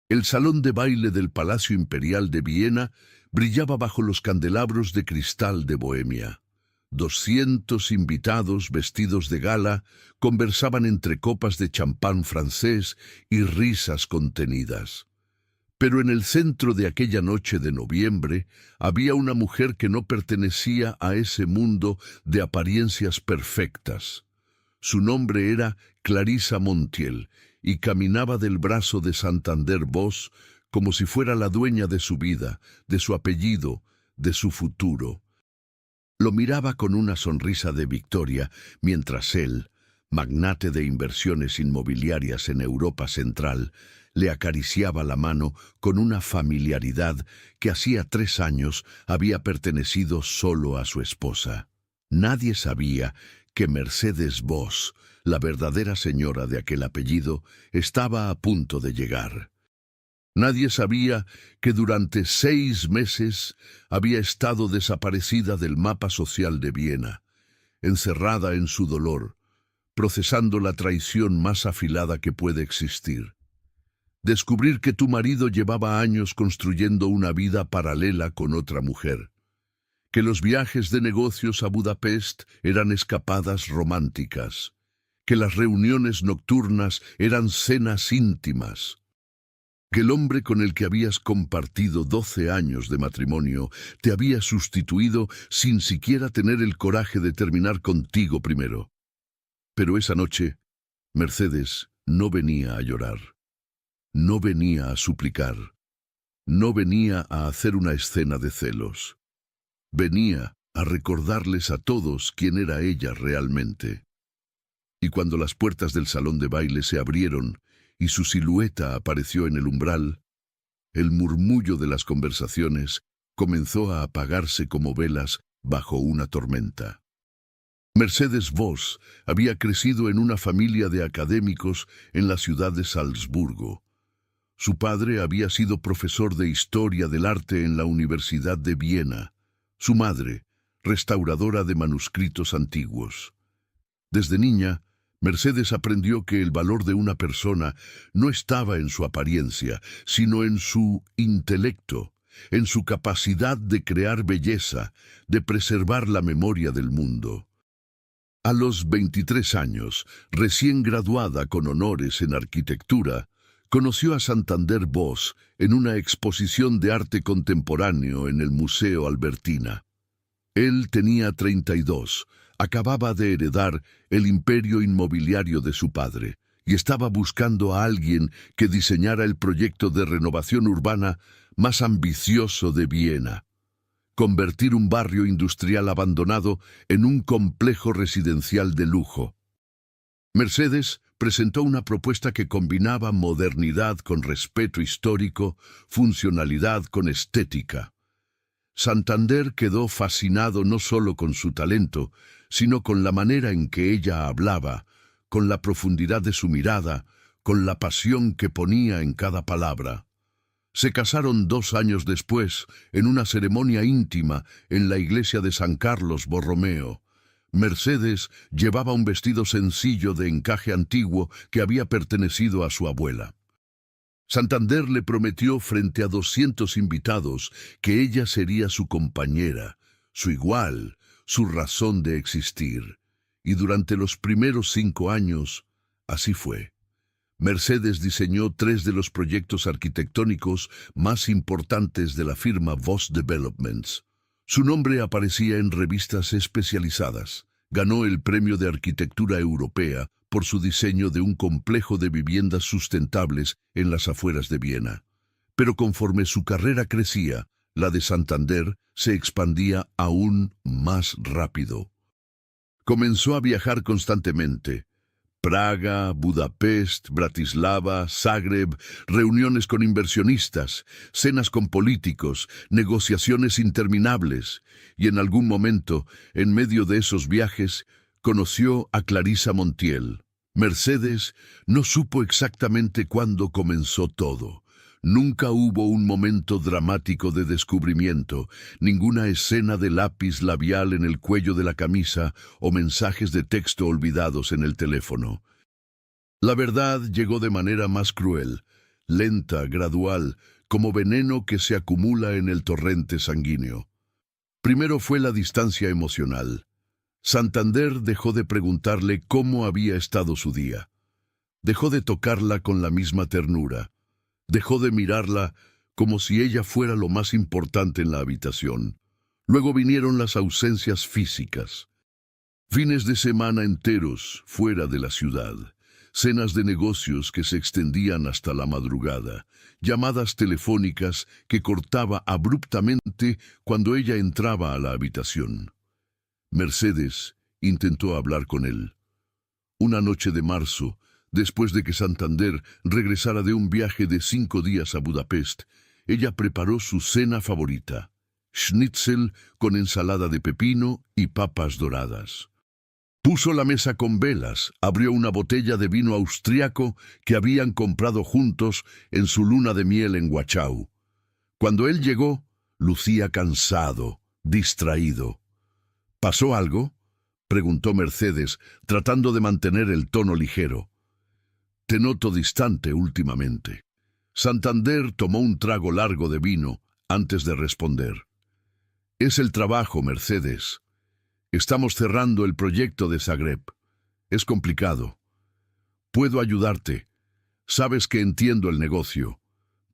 El salón de baile del Palacio Imperial de Viena brillaba bajo los candelabros de cristal de Bohemia. 200 invitados vestidos de gala conversaban entre copas de champán francés y risas contenidas. Pero en el centro de aquella noche de noviembre había una mujer que no pertenecía a ese mundo de apariencias perfectas. Su nombre era Clarissa Montiel y caminaba del brazo de Santander Bosch como si fuera la dueña de su vida, de su apellido, de su futuro. Lo miraba con una sonrisa de victoria mientras él, magnate de inversiones inmobiliarias en Europa Central, le acariciaba la mano con una familiaridad que hacía 3 años había pertenecido solo a su esposa. Nadie sabía que Mercedes Bosch, la verdadera señora de aquel apellido, estaba a punto de llegar. Nadie sabía que durante 6 meses había estado desaparecida del mapa social de Viena, encerrada en su dolor, procesando la traición más afilada que puede existir. Descubrir que tu marido llevaba años construyendo una vida paralela con otra mujer, que los viajes de negocios a Budapest eran escapadas románticas, que las reuniones nocturnas eran cenas íntimas, que el hombre con el que habías compartido 12 años de matrimonio te había sustituido sin siquiera tener el coraje de terminar contigo primero. Pero esa noche, Mercedes no venía a llorar, no venía a suplicar, no venía a hacer una escena de celos. Venía a recordarles a todos quién era ella realmente. Y cuando las puertas del salón de baile se abrieron y su silueta apareció en el umbral, el murmullo de las conversaciones comenzó a apagarse como velas bajo una tormenta. Mercedes Bosch había crecido en una familia de académicos en la ciudad de Salzburgo. Su padre había sido profesor de Historia del Arte en la Universidad de Viena. Su madre, restauradora de manuscritos antiguos. Desde niña, Mercedes aprendió que el valor de una persona no estaba en su apariencia, sino en su intelecto, en su capacidad de crear belleza, de preservar la memoria del mundo. A los 23 años, recién graduada con honores en arquitectura, conoció a Santander Bosch en una exposición de arte contemporáneo en el Museo Albertina. Él tenía 32, acababa de heredar el imperio inmobiliario de su padre y estaba buscando a alguien que diseñara el proyecto de renovación urbana más ambicioso de Viena: convertir un barrio industrial abandonado en un complejo residencial de lujo. Mercedes presentó una propuesta que combinaba modernidad con respeto histórico, funcionalidad con estética. Santander quedó fascinado no solo con su talento, sino con la manera en que ella hablaba, con la profundidad de su mirada, con la pasión que ponía en cada palabra. Se casaron 2 años después, en una ceremonia íntima en la iglesia de San Carlos Borromeo. Mercedes llevaba un vestido sencillo de encaje antiguo que había pertenecido a su abuela. Santander le prometió frente a 200 invitados que ella sería su compañera, su igual, su razón de existir. Y durante los primeros 5 años, así fue. Mercedes diseñó 3 de los proyectos arquitectónicos más importantes de la firma Bosch Developments. Su nombre aparecía en revistas especializadas. Ganó el Premio de Arquitectura Europea por su diseño de un complejo de viviendas sustentables en las afueras de Viena. Pero conforme su carrera crecía, la de Santander se expandía aún más rápido. Comenzó a viajar constantemente. Praga, Budapest, Bratislava, Zagreb, reuniones con inversionistas, cenas con políticos, negociaciones interminables. Y en algún momento, en medio de esos viajes, conoció a Clarissa Montiel. Mercedes no supo exactamente cuándo comenzó todo. Nunca hubo un momento dramático de descubrimiento, ninguna escena de lápiz labial en el cuello de la camisa o mensajes de texto olvidados en el teléfono. La verdad llegó de manera más cruel. lenta, gradual, como veneno que se acumula en el torrente sanguíneo. Primero fue la distancia emocional. Santander dejó de preguntarle cómo había estado su día. Dejó de tocarla con la misma ternura. Dejó de mirarla como si ella fuera lo más importante en la habitación. Luego vinieron las ausencias físicas. Fines de semana enteros fuera de la ciudad. Cenas de negocios que se extendían hasta la madrugada. Llamadas telefónicas que cortaba abruptamente cuando ella entraba a la habitación. Mercedes intentó hablar con él. Una noche de marzo, después de que Santander regresara de un viaje de 5 días a Budapest, ella preparó su cena favorita: schnitzel con ensalada de pepino y papas doradas. Puso la mesa con velas, abrió una botella de vino austriaco que habían comprado juntos en su luna de miel en Wachau. Cuando él llegó, lucía cansado, distraído. ¿Pasó algo?, preguntó Mercedes, tratando de mantener el tono ligero. Te noto distante últimamente. Santander tomó un trago largo de vino antes de responder. Es el trabajo, Mercedes. Estamos cerrando el proyecto de Zagreb. Es complicado. Puedo ayudarte. Sabes que entiendo el negocio.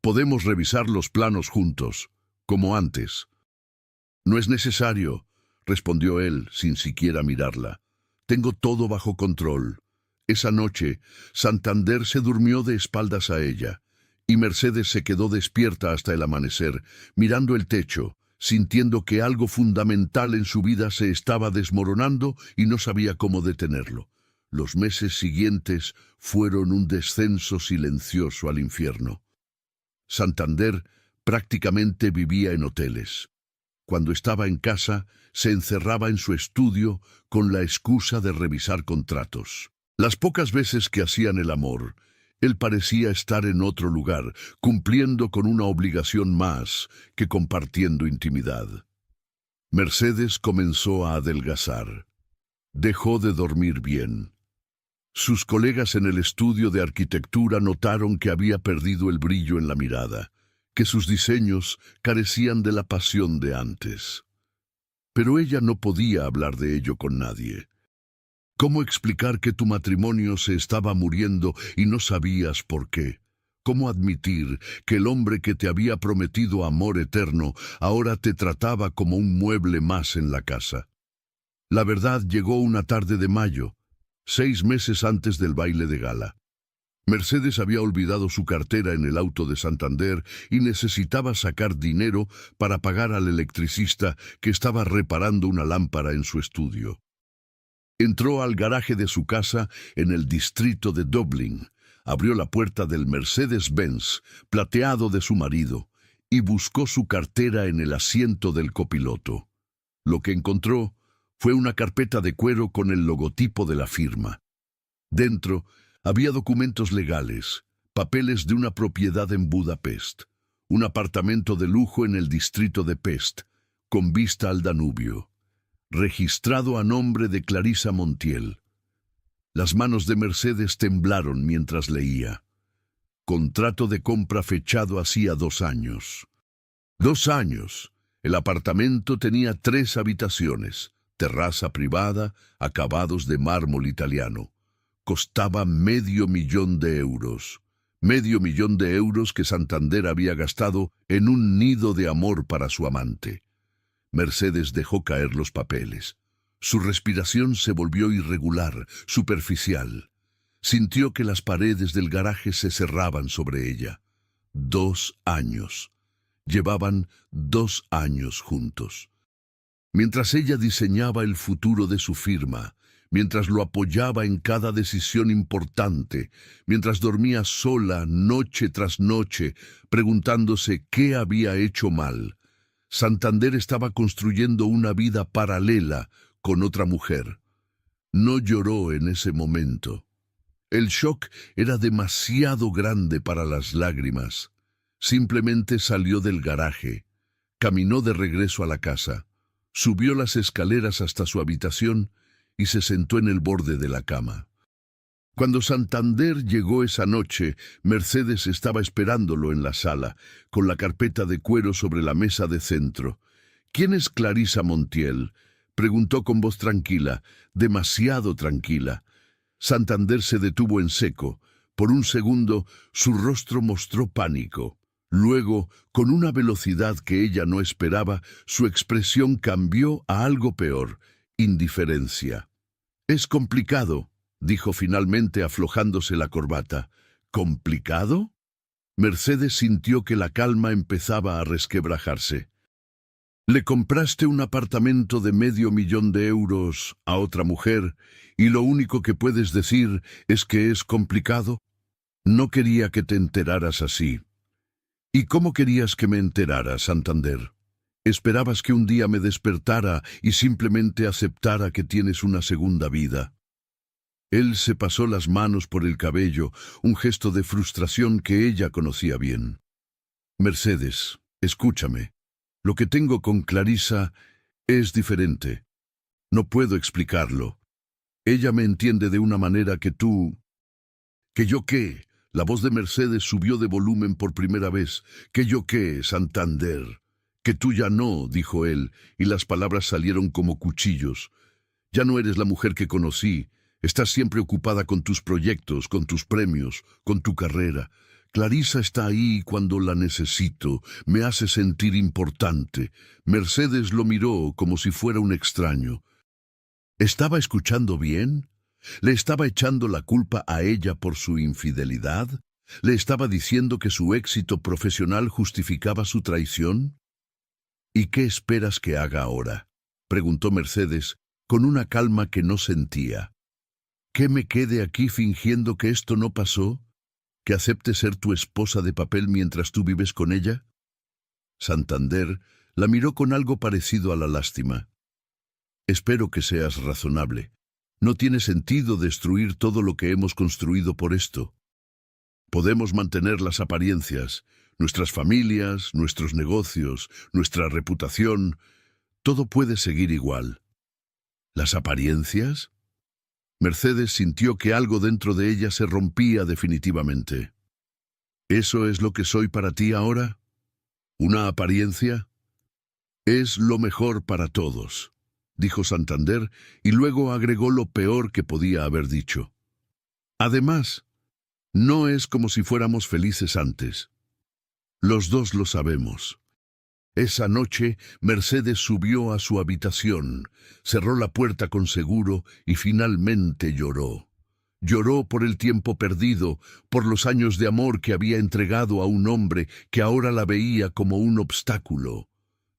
Podemos revisar los planos juntos, como antes. No es necesario, respondió él sin siquiera mirarla. Tengo todo bajo control. Esa noche, Santander se durmió de espaldas a ella, y Mercedes se quedó despierta hasta el amanecer, mirando el techo, sintiendo que algo fundamental en su vida se estaba desmoronando y no sabía cómo detenerlo. Los meses siguientes fueron un descenso silencioso al infierno. Santander prácticamente vivía en hoteles. Cuando estaba en casa, se encerraba en su estudio con la excusa de revisar contratos. Las pocas veces que hacían el amor, él parecía estar en otro lugar, cumpliendo con una obligación más que compartiendo intimidad. Mercedes comenzó a adelgazar. Dejó de dormir bien. Sus colegas en el estudio de arquitectura notaron que había perdido el brillo en la mirada, que sus diseños carecían de la pasión de antes. Pero ella no podía hablar de ello con nadie. ¿Cómo explicar que tu matrimonio se estaba muriendo y no sabías por qué? ¿Cómo admitir que el hombre que te había prometido amor eterno ahora te trataba como un mueble más en la casa? La verdad llegó una tarde de mayo, 6 meses antes del baile de gala. Mercedes había olvidado su cartera en el auto de Santander y necesitaba sacar dinero para pagar al electricista que estaba reparando una lámpara en su estudio. Entró al garaje de su casa en el distrito de Dublín, abrió la puerta del Mercedes-Benz plateado de su marido y buscó su cartera en el asiento del copiloto. Lo que encontró fue una carpeta de cuero con el logotipo de la firma. Dentro había documentos legales, papeles de una propiedad en Budapest, un apartamento de lujo en el distrito de Pest, con vista al Danubio, registrado a nombre de Clarissa Montiel. Las manos de Mercedes temblaron mientras leía. Contrato de compra fechado hacía 2 años. 2 años. El apartamento tenía 3 habitaciones, terraza privada, acabados de mármol italiano. Costaba €500,000. €500,000 que Santander había gastado en un nido de amor para su amante. Mercedes dejó caer los papeles. Su respiración se volvió irregular, superficial. Sintió que las paredes del garaje se cerraban sobre ella. 2 años. Llevaban 2 años juntos. Mientras ella diseñaba el futuro de su firma, mientras lo apoyaba en cada decisión importante, mientras dormía sola noche tras noche, preguntándose qué había hecho mal, Santander estaba construyendo una vida paralela con otra mujer. No lloró en ese momento. El shock era demasiado grande para las lágrimas. Simplemente salió del garaje, caminó de regreso a la casa, subió las escaleras hasta su habitación y se sentó en el borde de la cama. Cuando Santander llegó esa noche, Mercedes estaba esperándolo en la sala, con la carpeta de cuero sobre la mesa de centro. ¿Quién es Clarisa Montiel?, preguntó con voz tranquila, demasiado tranquila. Santander se detuvo en seco. Por un segundo, su rostro mostró pánico. Luego, con una velocidad que ella no esperaba, su expresión cambió a algo peor: indiferencia. «Es complicado», dijo finalmente aflojándose la corbata. «¿Complicado?». Mercedes sintió que la calma empezaba a resquebrajarse. «Le compraste un apartamento de $500,000 a otra mujer y lo único que puedes decir es que es complicado. No quería que te enteraras así». «¿Y cómo querías que me enterara, Santander? ¿Esperabas que un día me despertara y simplemente aceptara que tienes una segunda vida?». Él se pasó las manos por el cabello, un gesto de frustración que ella conocía bien. «Mercedes, escúchame. Lo que tengo con Clarisa es diferente. No puedo explicarlo. Ella me entiende de una manera que tú... ¿Que yo qué?». La voz de Mercedes subió de volumen por primera vez. «¿Que yo qué, Santander?». «Que tú ya no», dijo él, y las palabras salieron como cuchillos. «Ya no eres la mujer que conocí. Estás siempre ocupada con tus proyectos, con tus premios, con tu carrera. Clarisa está ahí cuando la necesito, me hace sentir importante». Mercedes lo miró como si fuera un extraño. ¿Estaba escuchando bien? ¿Le estaba echando la culpa a ella por su infidelidad? ¿Le estaba diciendo que su éxito profesional justificaba su traición? «¿Y qué esperas que haga ahora?», preguntó Mercedes, con una calma que no sentía. «¿Que me quede aquí fingiendo que esto no pasó? ¿Que acepte ser tu esposa de papel mientras tú vives con ella?». Santander la miró con algo parecido a la lástima. «Espero que seas razonable. No tiene sentido destruir todo lo que hemos construido por esto. Podemos mantener las apariencias, nuestras familias, nuestros negocios, nuestra reputación. Todo puede seguir igual». «¿Las apariencias?». Mercedes sintió que algo dentro de ella se rompía definitivamente. «¿Eso es lo que soy para ti ahora? ¿Una apariencia?». «Es lo mejor para todos», dijo Santander, y luego agregó lo peor que podía haber dicho. «Además, no es como si fuéramos felices antes. Los dos lo sabemos». Esa noche, Mercedes subió a su habitación, cerró la puerta con seguro y finalmente lloró. Lloró por el tiempo perdido, por los años de amor que había entregado a un hombre que ahora la veía como un obstáculo.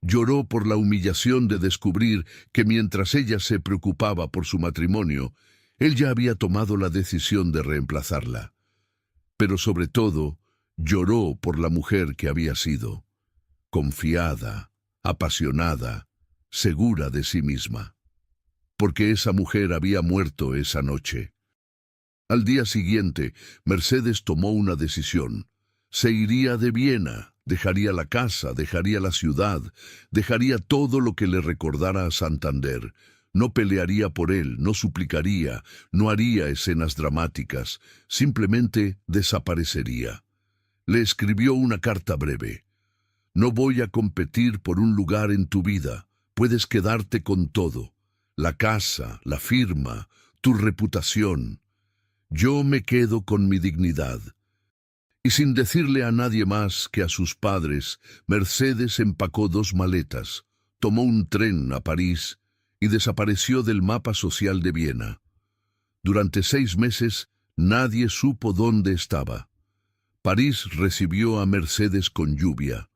Lloró por la humillación de descubrir que mientras ella se preocupaba por su matrimonio, él ya había tomado la decisión de reemplazarla. Pero sobre todo, lloró por la mujer que había sido. Confiada, apasionada, segura de sí misma. Porque esa mujer había muerto esa noche. Al día siguiente, Mercedes tomó una decisión. Se iría de Viena, dejaría la casa, dejaría la ciudad, dejaría todo lo que le recordara a Santander. No pelearía por él, no suplicaría, no haría escenas dramáticas, simplemente desaparecería. Le escribió una carta breve. «No voy a competir por un lugar en tu vida. Puedes quedarte con todo. La casa, la firma, tu reputación. Yo me quedo con mi dignidad». Y sin decirle a nadie más que a sus padres, Mercedes empacó 2 maletas, tomó un tren a París y desapareció del mapa social de Viena. Durante 6 meses, nadie supo dónde estaba. París recibió a Mercedes con lluvia.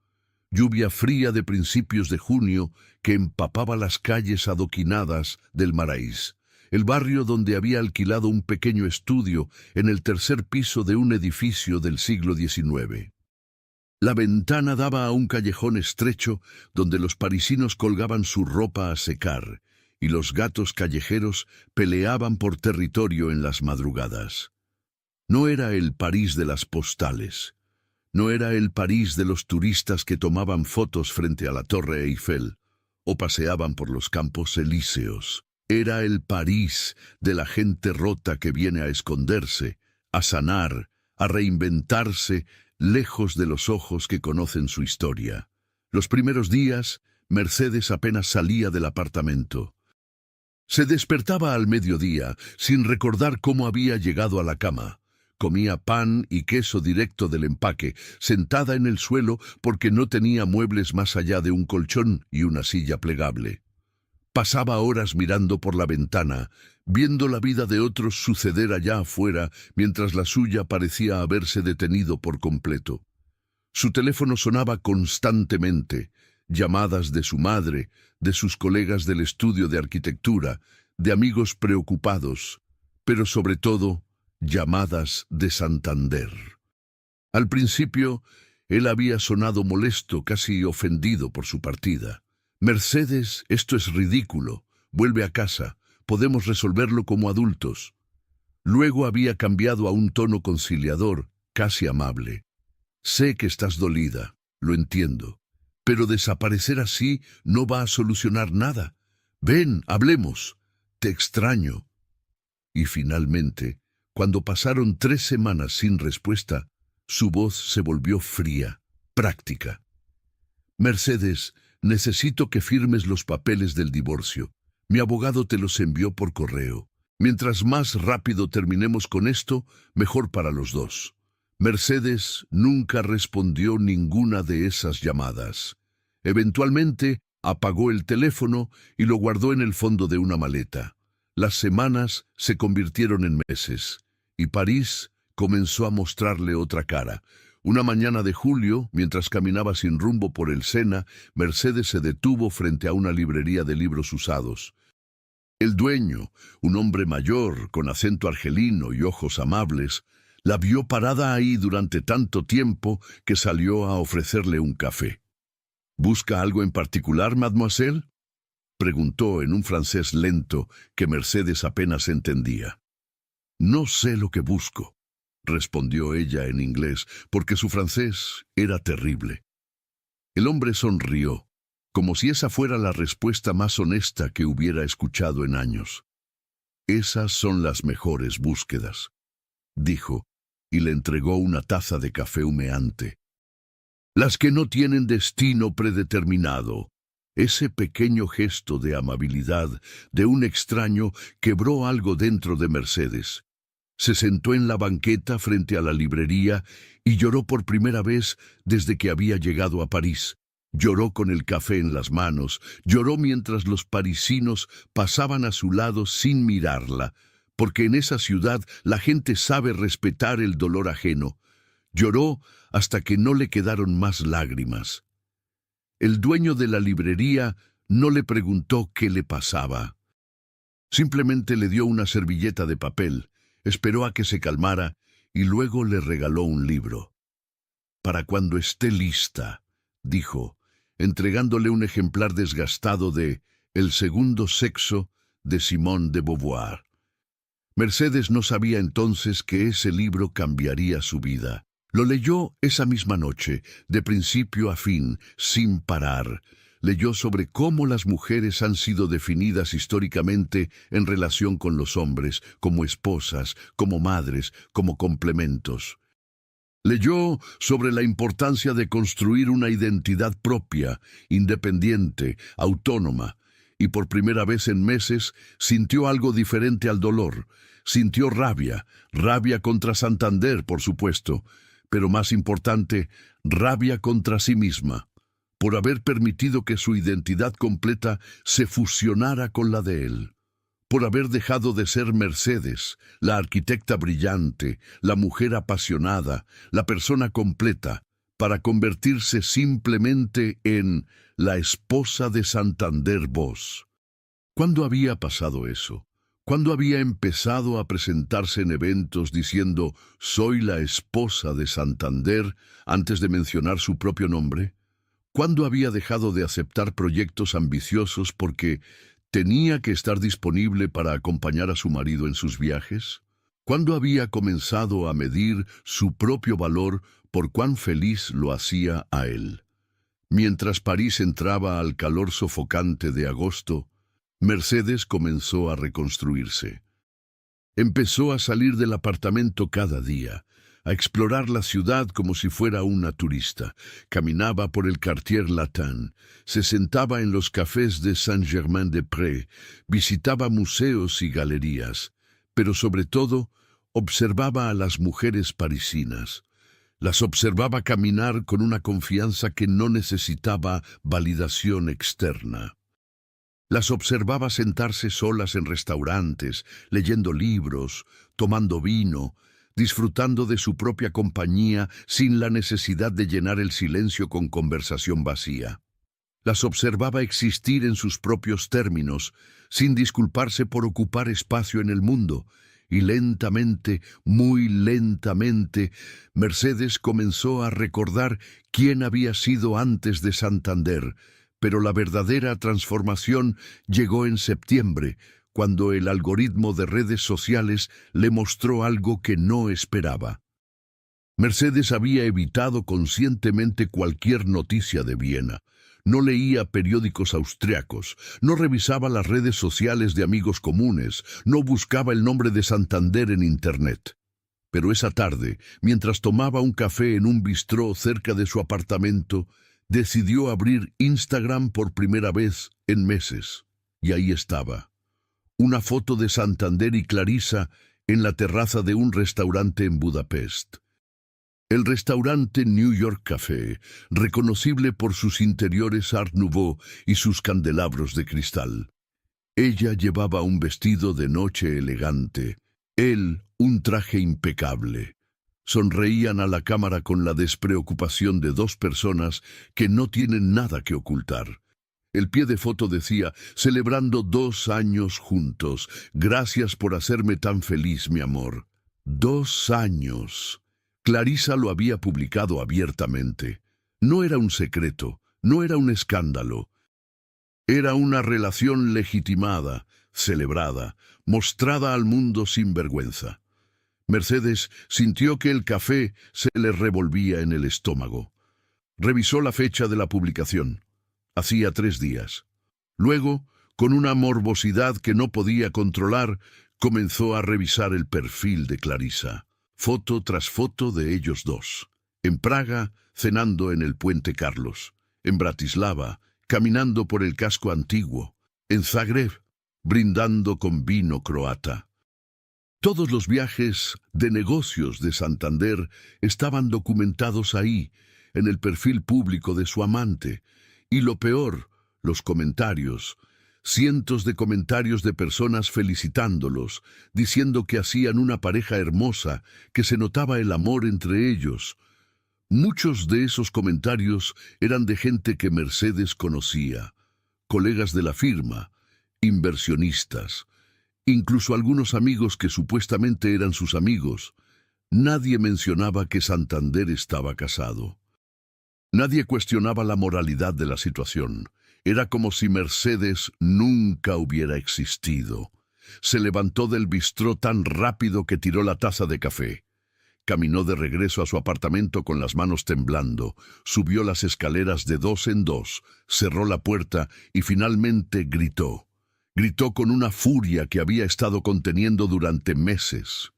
Lluvia fría de principios de junio que empapaba las calles adoquinadas del Marais, el barrio donde había alquilado un pequeño estudio en el 3er piso de un edificio del siglo XIX. La ventana daba a un callejón estrecho donde los parisinos colgaban su ropa a secar y los gatos callejeros peleaban por territorio en las madrugadas. No era el París de las postales. No era el París de los turistas que tomaban fotos frente a la Torre Eiffel o paseaban por los Campos Elíseos. Era el París de la gente rota que viene a esconderse, a sanar, a reinventarse, lejos de los ojos que conocen su historia. Los primeros días, Mercedes apenas salía del apartamento. Se despertaba al mediodía, sin recordar cómo había llegado a la cama. Comía pan y queso directo del empaque, sentada en el suelo porque no tenía muebles más allá de un colchón y una silla plegable. Pasaba horas mirando por la ventana, viendo la vida de otros suceder allá afuera, mientras la suya parecía haberse detenido por completo. Su teléfono sonaba constantemente, llamadas de su madre, de sus colegas del estudio de arquitectura, de amigos preocupados, pero sobre todo, llamadas de Santander. Al principio, él había sonado molesto, casi ofendido por su partida. «Mercedes, esto es ridículo. Vuelve a casa. Podemos resolverlo como adultos». Luego había cambiado a un tono conciliador, casi amable. «Sé que estás dolida, lo entiendo, pero desaparecer así no va a solucionar nada. Ven, hablemos. Te extraño». Y finalmente, cuando pasaron 3 semanas sin respuesta, su voz se volvió fría, práctica. «Mercedes, necesito que firmes los papeles del divorcio. Mi abogado te los envió por correo. Mientras más rápido terminemos con esto, mejor para los dos». Mercedes nunca respondió ninguna de esas llamadas. Eventualmente, apagó el teléfono y lo guardó en el fondo de una maleta. Las semanas se convirtieron en meses, y París comenzó a mostrarle otra cara. Una mañana de julio, mientras caminaba sin rumbo por el Sena, Mercedes se detuvo frente a una librería de libros usados. El dueño, un hombre mayor, con acento argelino y ojos amables, la vio parada ahí durante tanto tiempo que salió a ofrecerle un café. «¿Busca algo en particular, mademoiselle?», preguntó en un francés lento que Mercedes apenas entendía. «No sé lo que busco», respondió ella en inglés, porque su francés era terrible. El hombre sonrió, como si esa fuera la respuesta más honesta que hubiera escuchado en años. «Esas son las mejores búsquedas», dijo, y le entregó una taza de café humeante. «Las que no tienen destino predeterminado». Ese pequeño gesto de amabilidad de un extraño quebró algo dentro de Mercedes. Se sentó en la banqueta frente a la librería y lloró por primera vez desde que había llegado a París. Lloró con el café en las manos, lloró mientras los parisinos pasaban a su lado sin mirarla, porque en esa ciudad la gente sabe respetar el dolor ajeno. Lloró hasta que no le quedaron más lágrimas. El dueño de la librería no le preguntó qué le pasaba. Simplemente le dio una servilleta de papel, esperó a que se calmara y luego le regaló un libro. «Para cuando esté lista», dijo, entregándole un ejemplar desgastado de El segundo sexo de Simone de Beauvoir. Mercedes no sabía entonces que ese libro cambiaría su vida. Lo leyó esa misma noche, de principio a fin, sin parar. Leyó sobre cómo las mujeres han sido definidas históricamente en relación con los hombres, como esposas, como madres, como complementos. Leyó sobre la importancia de construir una identidad propia, independiente, autónoma, y por primera vez en meses sintió algo diferente al dolor. Sintió rabia, rabia contra Santander, por supuesto, pero más importante, rabia contra sí misma, por haber permitido que su identidad completa se fusionara con la de él, por haber dejado de ser Mercedes, la arquitecta brillante, la mujer apasionada, la persona completa, para convertirse simplemente en la esposa de Santander Bosch. ¿Cuándo había pasado eso? ¿Cuándo había empezado a presentarse en eventos diciendo «soy la esposa de Santander» antes de mencionar su propio nombre? ¿Cuándo había dejado de aceptar proyectos ambiciosos porque tenía que estar disponible para acompañar a su marido en sus viajes? ¿Cuándo había comenzado a medir su propio valor por cuán feliz lo hacía a él? Mientras París entraba al calor sofocante de agosto, Mercedes comenzó a reconstruirse. Empezó a salir del apartamento cada día, a explorar la ciudad como si fuera una turista. Caminaba por el Quartier Latin, se sentaba en los cafés de Saint-Germain-des-Prés, visitaba museos y galerías, pero sobre todo observaba a las mujeres parisinas. Las observaba caminar con una confianza que no necesitaba validación externa. Las observaba sentarse solas en restaurantes, leyendo libros, tomando vino, disfrutando de su propia compañía sin la necesidad de llenar el silencio con conversación vacía. Las observaba existir en sus propios términos, sin disculparse por ocupar espacio en el mundo, y lentamente, muy lentamente, Mercedes comenzó a recordar quién había sido antes de Santander, pero la verdadera transformación llegó en septiembre, cuando el algoritmo de redes sociales le mostró algo que no esperaba. Mercedes había evitado conscientemente cualquier noticia de Viena. No leía periódicos austriacos, no revisaba las redes sociales de amigos comunes, no buscaba el nombre de Santander en Internet. Pero esa tarde, mientras tomaba un café en un bistró cerca de su apartamento, decidió abrir Instagram por primera vez en meses. Y ahí estaba, una foto de Santander y Clarisa en la terraza de un restaurante en Budapest. El restaurante New York Café, reconocible por sus interiores Art Nouveau y sus candelabros de cristal. Ella llevaba un vestido de noche elegante, él un traje impecable. Sonreían a la cámara con la despreocupación de dos personas que no tienen nada que ocultar. El pie de foto decía, celebrando 2 años juntos, gracias por hacerme tan feliz, mi amor. 2 años. Clarisa lo había publicado abiertamente. No era un secreto, no era un escándalo. Era una relación legitimada, celebrada, mostrada al mundo sin vergüenza. Mercedes sintió que el café se le revolvía en el estómago. Revisó la fecha de la publicación. Hacía 3 días. Luego, con una morbosidad que no podía controlar, comenzó a revisar el perfil de Clarisa. Foto tras foto de ellos dos. En Praga, cenando en el Puente Carlos. En Bratislava, caminando por el casco antiguo. En Zagreb, brindando con vino croata. Todos los viajes de negocios de Santander estaban documentados ahí, en el perfil público de su amante. Y lo peor, los comentarios. Cientos de comentarios de personas felicitándolos, diciendo que hacían una pareja hermosa, que se notaba el amor entre ellos. Muchos de esos comentarios eran de gente que Mercedes conocía, colegas de la firma, inversionistas, incluso algunos amigos que supuestamente eran sus amigos. Nadie mencionaba que Santander estaba casado. Nadie cuestionaba la moralidad de la situación. Era como si Mercedes nunca hubiera existido. Se levantó del bistró tan rápido que tiró la taza de café. Caminó de regreso a su apartamento con las manos temblando, subió las escaleras de 2 en 2, cerró la puerta y finalmente gritó. Gritó con una furia que había estado conteniendo durante meses.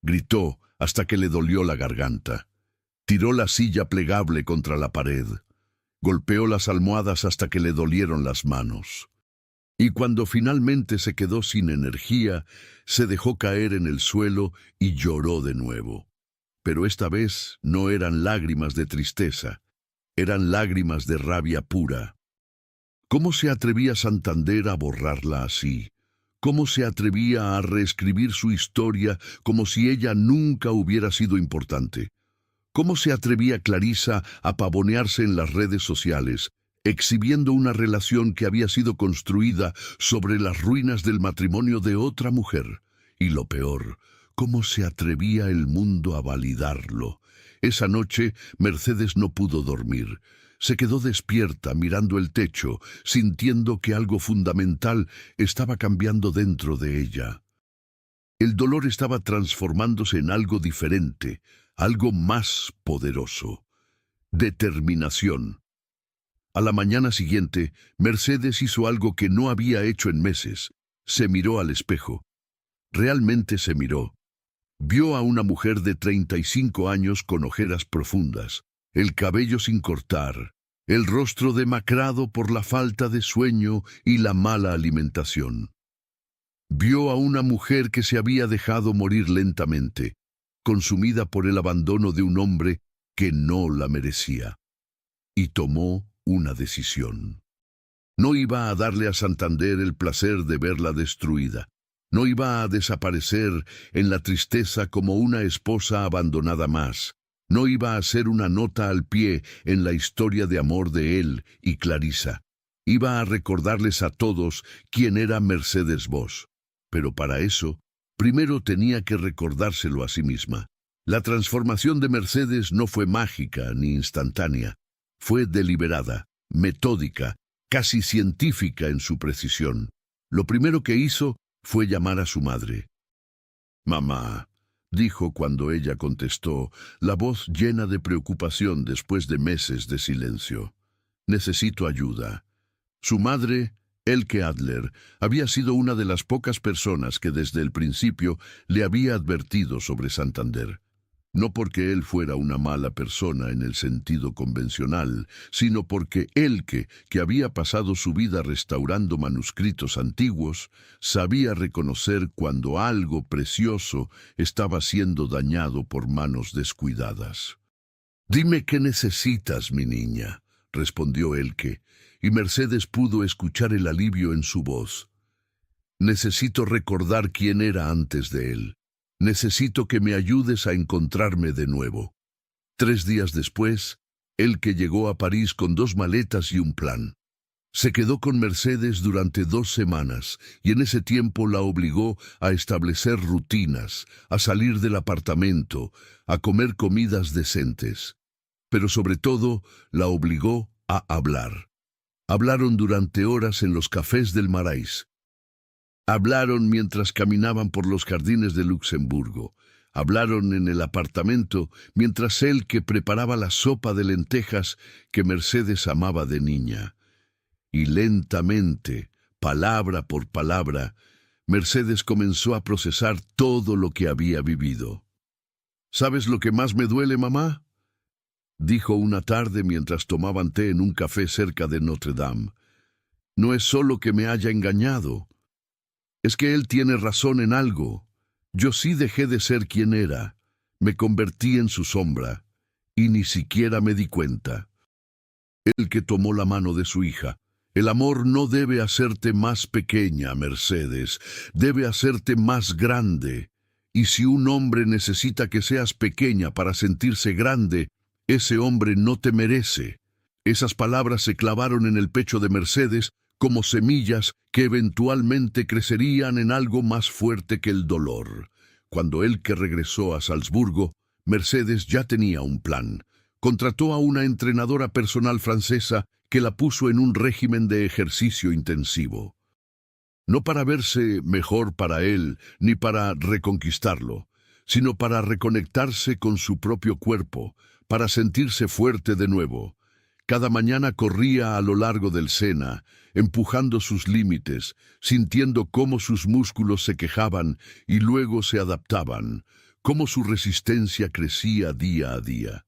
Gritó hasta que le dolió la garganta. Tiró la silla plegable contra la pared. Golpeó las almohadas hasta que le dolieron las manos. Y cuando finalmente se quedó sin energía, se dejó caer en el suelo y lloró de nuevo. Pero esta vez no eran lágrimas de tristeza, eran lágrimas de rabia pura. ¿Cómo se atrevía Santander a borrarla así? ¿Cómo se atrevía a reescribir su historia como si ella nunca hubiera sido importante? ¿Cómo se atrevía Clarisa a pavonearse en las redes sociales, exhibiendo una relación que había sido construida sobre las ruinas del matrimonio de otra mujer? Y lo peor, ¿cómo se atrevía el mundo a validarlo? Esa noche, Mercedes no pudo dormir. Se quedó despierta, mirando el techo, sintiendo que algo fundamental estaba cambiando dentro de ella. El dolor estaba transformándose en algo diferente, algo más poderoso. Determinación. A la mañana siguiente, Mercedes hizo algo que no había hecho en meses. Se miró al espejo. Realmente se miró. Vio a una mujer de 35 años con ojeras profundas, el cabello sin cortar, el rostro demacrado por la falta de sueño y la mala alimentación. Vio a una mujer que se había dejado morir lentamente, consumida por el abandono de un hombre que no la merecía. Y tomó una decisión. No iba a darle a Santander el placer de verla destruida. No iba a desaparecer en la tristeza como una esposa abandonada más. No iba a ser una nota al pie en la historia de amor de él y Clarisa. Iba a recordarles a todos quién era Mercedes Vos. Pero para eso, primero tenía que recordárselo a sí misma. La transformación de Mercedes no fue mágica ni instantánea. Fue deliberada, metódica, casi científica en su precisión. Lo primero que hizo fue llamar a su madre. «Mamá», dijo cuando ella contestó, la voz llena de preocupación después de meses de silencio. «Necesito ayuda». Su madre, Elke Adler, había sido una de las pocas personas que desde el principio le había advertido sobre Santander. No porque él fuera una mala persona en el sentido convencional, sino porque Elke, que había pasado su vida restaurando manuscritos antiguos, sabía reconocer cuando algo precioso estaba siendo dañado por manos descuidadas. «Dime qué necesitas, mi niña», respondió Elke, y Mercedes pudo escuchar el alivio en su voz. «Necesito recordar quién era antes de él. Necesito que me ayudes a encontrarme de nuevo». 3 días después, Elke llegó a París con 2 maletas y un plan. Se quedó con Mercedes durante 2 semanas y en ese tiempo la obligó a establecer rutinas, a salir del apartamento, a comer comidas decentes. Pero sobre todo, la obligó a hablar. Hablaron durante horas en los cafés del Marais. Hablaron mientras caminaban por los jardines de Luxemburgo. Hablaron en el apartamento mientras Elke preparaba la sopa de lentejas que Mercedes amaba de niña. Y lentamente, palabra por palabra, Mercedes comenzó a procesar todo lo que había vivido. «¿Sabes lo que más me duele, mamá?», dijo una tarde mientras tomaban té en un café cerca de Notre Dame. «No es solo que me haya engañado. Es que él tiene razón en algo. Yo sí dejé de ser quien era. Me convertí en su sombra. Y ni siquiera me di cuenta». El que tomó la mano de su hija. «El amor no debe hacerte más pequeña, Mercedes. Debe hacerte más grande. Y si un hombre necesita que seas pequeña para sentirse grande, ese hombre no te merece». Esas palabras se clavaron en el pecho de Mercedes como semillas que eventualmente crecerían en algo más fuerte que el dolor. Cuando Elke regresó a Salzburgo, Mercedes ya tenía un plan. Contrató a una entrenadora personal francesa que la puso en un régimen de ejercicio intensivo. No para verse mejor para él ni para reconquistarlo, sino para reconectarse con su propio cuerpo, para sentirse fuerte de nuevo. Cada mañana corría a lo largo del Sena, empujando sus límites, sintiendo cómo sus músculos se quejaban y luego se adaptaban, cómo su resistencia crecía día a día.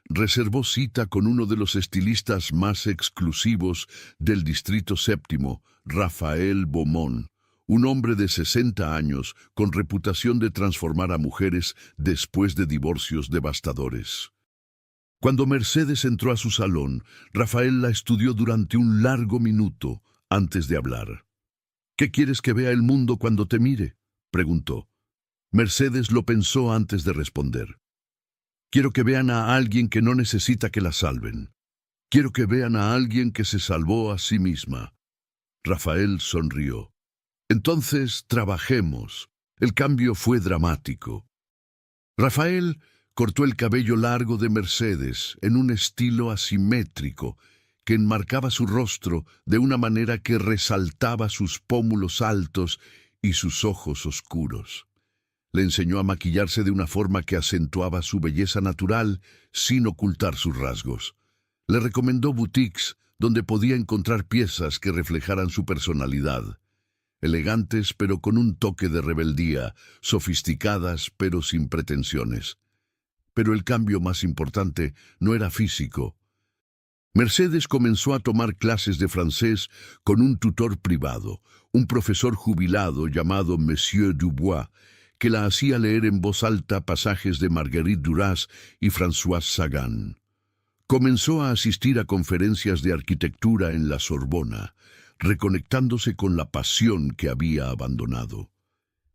Reservó cita con uno de los estilistas más exclusivos del Distrito Séptimo, Raphael Beaumont, un hombre de 60 años con reputación de transformar a mujeres después de divorcios devastadores. Cuando Mercedes entró a su salón, Rafael la estudió durante un largo minuto antes de hablar. «¿Qué quieres que vea el mundo cuando te mire?», preguntó. Mercedes lo pensó antes de responder. «Quiero que vean a alguien que no necesita que la salven. Quiero que vean a alguien que se salvó a sí misma». Rafael sonrió. «Entonces, trabajemos». El cambio fue dramático. Rafael cortó el cabello largo de Mercedes en un estilo asimétrico que enmarcaba su rostro de una manera que resaltaba sus pómulos altos y sus ojos oscuros. Le enseñó a maquillarse de una forma que acentuaba su belleza natural sin ocultar sus rasgos. Le recomendó boutiques donde podía encontrar piezas que reflejaran su personalidad. Elegantes pero con un toque de rebeldía, sofisticadas pero sin pretensiones. Pero el cambio más importante no era físico. Mercedes comenzó a tomar clases de francés con un tutor privado, un profesor jubilado llamado Monsieur Dubois, que la hacía leer en voz alta pasajes de Marguerite Duras y François Sagan. Comenzó a asistir a conferencias de arquitectura en la Sorbona, reconectándose con la pasión que había abandonado.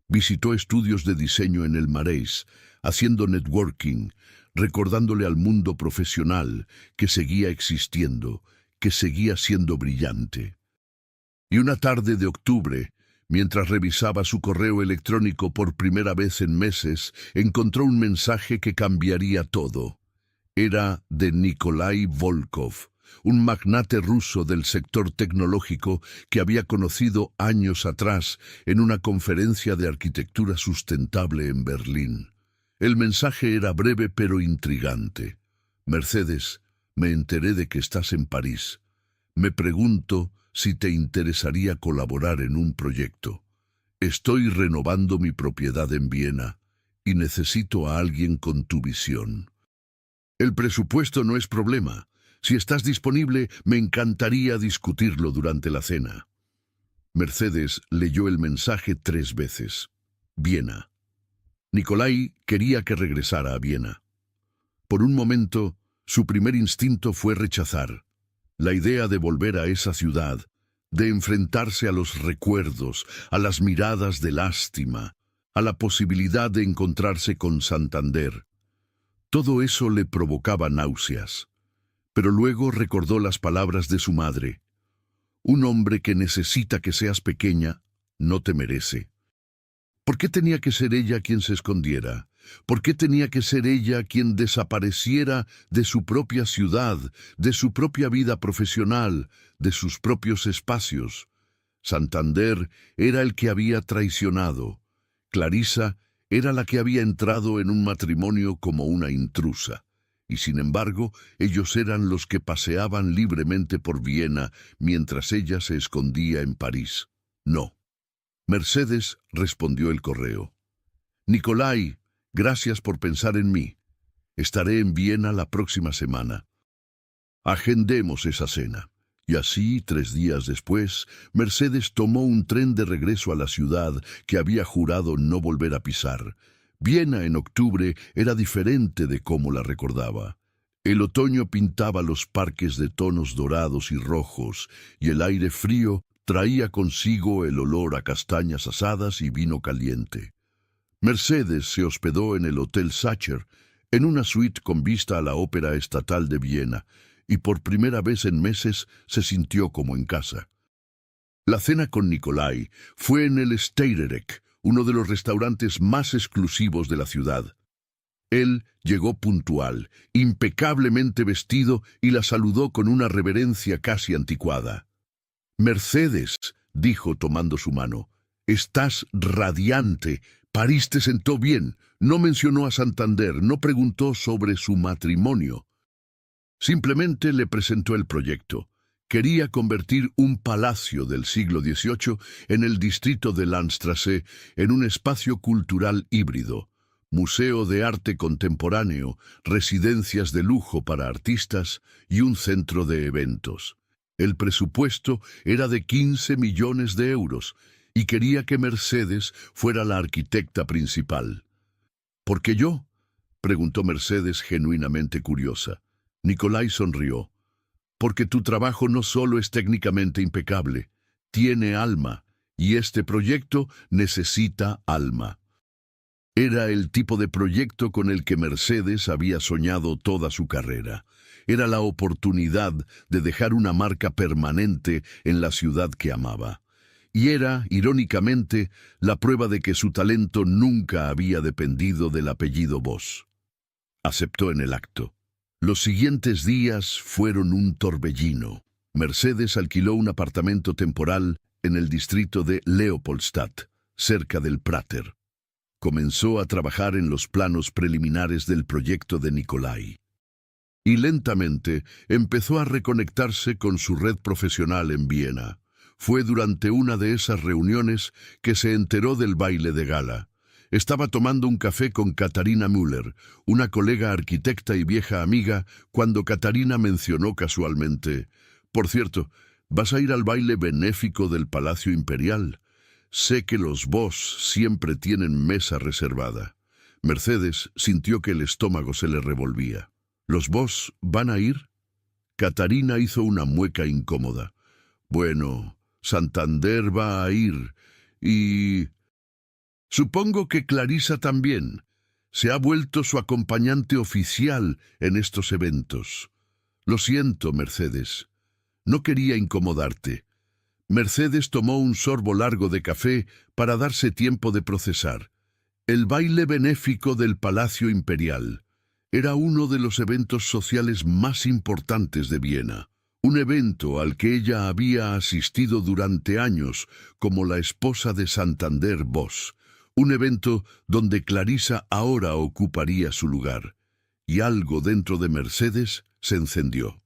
Visitó estudios de diseño en el Marais, haciendo networking, recordándole al mundo profesional que seguía existiendo, que seguía siendo brillante. Y una tarde de octubre, mientras revisaba su correo electrónico por primera vez en meses, encontró un mensaje que cambiaría todo. Era de Nikolai Volkov, un magnate ruso del sector tecnológico que había conocido años atrás en una conferencia de arquitectura sustentable en Berlín. El mensaje era breve pero intrigante. Mercedes, me enteré de que estás en París. Me pregunto si te interesaría colaborar en un proyecto. Estoy renovando mi propiedad en Viena y necesito a alguien con tu visión. El presupuesto no es problema. Si estás disponible, me encantaría discutirlo durante la cena. Mercedes leyó el mensaje 3 veces. Viena. Nikolai quería que regresara a Viena. Por un momento, su primer instinto fue rechazar. La idea de volver a esa ciudad, de enfrentarse a los recuerdos, a las miradas de lástima, a la posibilidad de encontrarse con Santander. Todo eso le provocaba náuseas. Pero luego recordó las palabras de su madre. Un hombre que necesita que seas pequeña, no te merece. ¿Por qué tenía que ser ella quien se escondiera? ¿Por qué tenía que ser ella quien desapareciera de su propia ciudad, de su propia vida profesional, de sus propios espacios? Santander era el que había traicionado. Clarisa era la que había entrado en un matrimonio como una intrusa. Y sin embargo, ellos eran los que paseaban libremente por Viena mientras ella se escondía en París. No. Mercedes, respondió el correo. Nikolai, gracias por pensar en mí. Estaré en Viena la próxima semana. Agendemos esa cena. Y así, 3 días después, Mercedes tomó un tren de regreso a la ciudad que había jurado no volver a pisar. Viena en octubre era diferente de cómo la recordaba. El otoño pintaba los parques de tonos dorados y rojos, y el aire frío traía consigo el olor a castañas asadas y vino caliente. Mercedes se hospedó en el Hotel Sacher, en una suite con vista a la Ópera Estatal de Viena, y por primera vez en meses se sintió como en casa. La cena con Nikolai fue en el Steirereck, uno de los restaurantes más exclusivos de la ciudad. Él llegó puntual, impecablemente vestido, y la saludó con una reverencia casi anticuada. «Mercedes», dijo tomando su mano, «estás radiante. París te sentó bien. No mencionó a Santander, no preguntó sobre su matrimonio. Simplemente le presentó el proyecto. Quería convertir un palacio del siglo XVIII en el distrito de Landstraße en un espacio cultural híbrido, museo de arte contemporáneo, residencias de lujo para artistas y un centro de eventos. El presupuesto era de 15 millones de euros y quería que Mercedes fuera la arquitecta principal. ¿Por qué yo?, preguntó Mercedes genuinamente curiosa. Nikolai sonrió. Porque tu trabajo no solo es técnicamente impecable, tiene alma, y este proyecto necesita alma. Era el tipo de proyecto con el que Mercedes había soñado toda su carrera. Era la oportunidad de dejar una marca permanente en la ciudad que amaba. Y era, irónicamente, la prueba de que su talento nunca había dependido del apellido Voss. Aceptó en el acto. Los siguientes días fueron un torbellino. Mercedes alquiló un apartamento temporal en el distrito de Leopoldstadt, cerca del Prater. Comenzó a trabajar en los planos preliminares del proyecto de Nikolai. y lentamente empezó a reconectarse con su red profesional en Viena. Fue durante una de esas reuniones que se enteró del baile de gala. Estaba tomando un café con Katharina Müller, una colega arquitecta y vieja amiga, cuando Katharina mencionó casualmente: «Por cierto, ¿vas a ir al baile benéfico del Palacio Imperial? Sé que los Voss siempre tienen mesa reservada». Mercedes sintió que el estómago se le revolvía. ¿Los Voss van a ir? Katharina hizo una mueca incómoda. Bueno, Santander va a ir y... Supongo que Clarissa también. Se ha vuelto su acompañante oficial en estos eventos. Lo siento, Mercedes. No quería incomodarte. Mercedes tomó un sorbo largo de café para darse tiempo de procesar. El baile benéfico del Palacio Imperial era uno de los eventos sociales más importantes de Viena. Un evento al que ella había asistido durante años como la esposa de Santander Voss. Un evento donde Clarissa ahora ocuparía su lugar. Y algo dentro de Mercedes se encendió.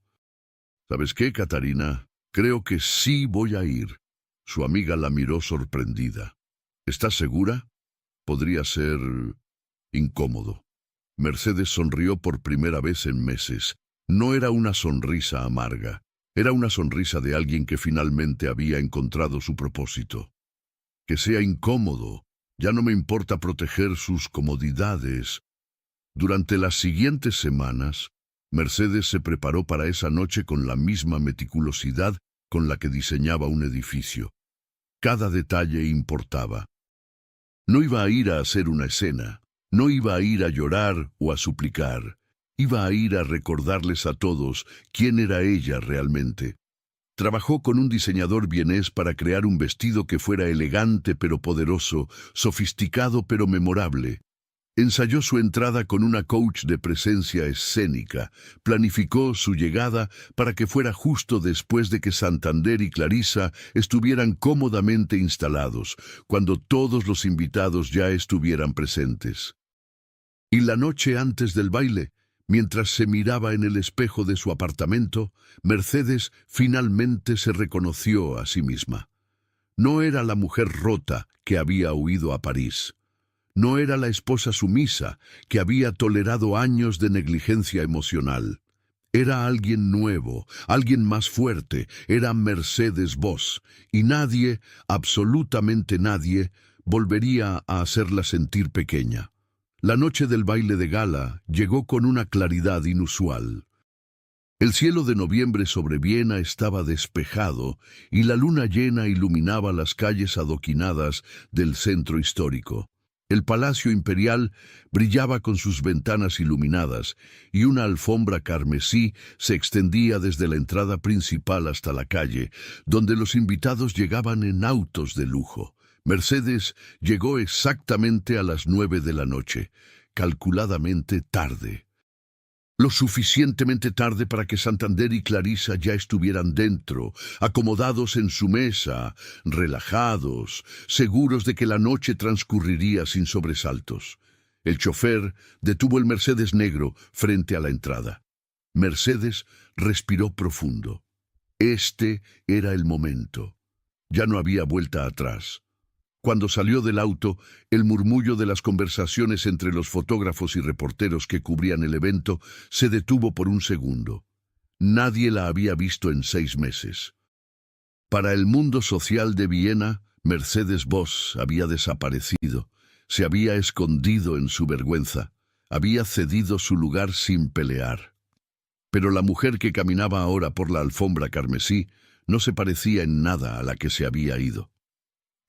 ¿Sabes qué, Katharina? Creo que sí voy a ir. Su amiga la miró sorprendida. ¿Estás segura? Podría ser incómodo. Mercedes sonrió por primera vez en meses. No era una sonrisa amarga. Era una sonrisa de alguien que finalmente había encontrado su propósito. Que sea incómodo. Ya no me importa proteger sus comodidades. Durante las siguientes semanas, Mercedes se preparó para esa noche con la misma meticulosidad con la que diseñaba un edificio. Cada detalle importaba. No iba a ir a hacer una escena, no iba a ir a llorar o a suplicar, iba a ir a recordarles a todos quién era ella realmente. Trabajó con un diseñador vienés para crear un vestido que fuera elegante pero poderoso, sofisticado pero memorable. Ensayó su entrada con una coach de presencia escénica, planificó su llegada para que fuera justo después de que Santander y Clarissa estuvieran cómodamente instalados, cuando todos los invitados ya estuvieran presentes. Y la noche antes del baile, mientras se miraba en el espejo de su apartamento, Mercedes finalmente se reconoció a sí misma. No era la mujer rota que había huido a París. No era la esposa sumisa que había tolerado años de negligencia emocional. Era alguien nuevo, alguien más fuerte, era Mercedes Voss, y nadie, absolutamente nadie, volvería a hacerla sentir pequeña. La noche del baile de gala llegó con una claridad inusual. El cielo de noviembre sobre Viena estaba despejado y la luna llena iluminaba las calles adoquinadas del centro histórico. El Palacio Imperial brillaba con sus ventanas iluminadas y una alfombra carmesí se extendía desde la entrada principal hasta la calle, donde los invitados llegaban en autos de lujo. Mercedes llegó exactamente a las 9 de la noche, calculadamente tarde. Lo suficientemente tarde para que Santander y Clarissa ya estuvieran dentro, acomodados en su mesa, relajados, seguros de que la noche transcurriría sin sobresaltos. El chofer detuvo el Mercedes negro frente a la entrada. Mercedes respiró profundo. Este era el momento. Ya no había vuelta atrás. Cuando salió del auto, el murmullo de las conversaciones entre los fotógrafos y reporteros que cubrían el evento se detuvo por un segundo. Nadie la había visto en 6 meses. Para el mundo social de Viena, Mercedes Voss había desaparecido, se había escondido en su vergüenza, había cedido su lugar sin pelear. Pero la mujer que caminaba ahora por la alfombra carmesí no se parecía en nada a la que se había ido.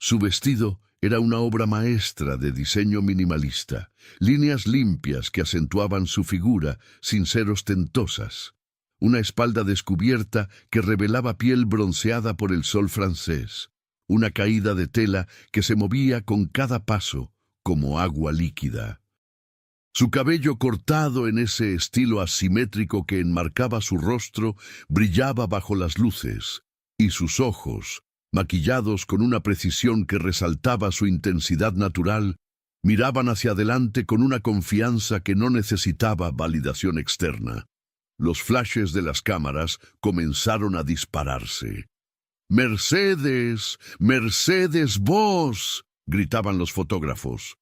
Su vestido era una obra maestra de diseño minimalista, líneas limpias que acentuaban su figura sin ser ostentosas. Una espalda descubierta que revelaba piel bronceada por el sol francés. Una caída de tela que se movía con cada paso como agua líquida. Su cabello cortado en ese estilo asimétrico que enmarcaba su rostro brillaba bajo las luces, y sus ojos, maquillados con una precisión que resaltaba su intensidad natural, miraban hacia adelante con una confianza que no necesitaba validación externa. Los flashes de las cámaras comenzaron a dispararse. «¡Mercedes! ¡Mercedes, vos!», gritaban los fotógrafos.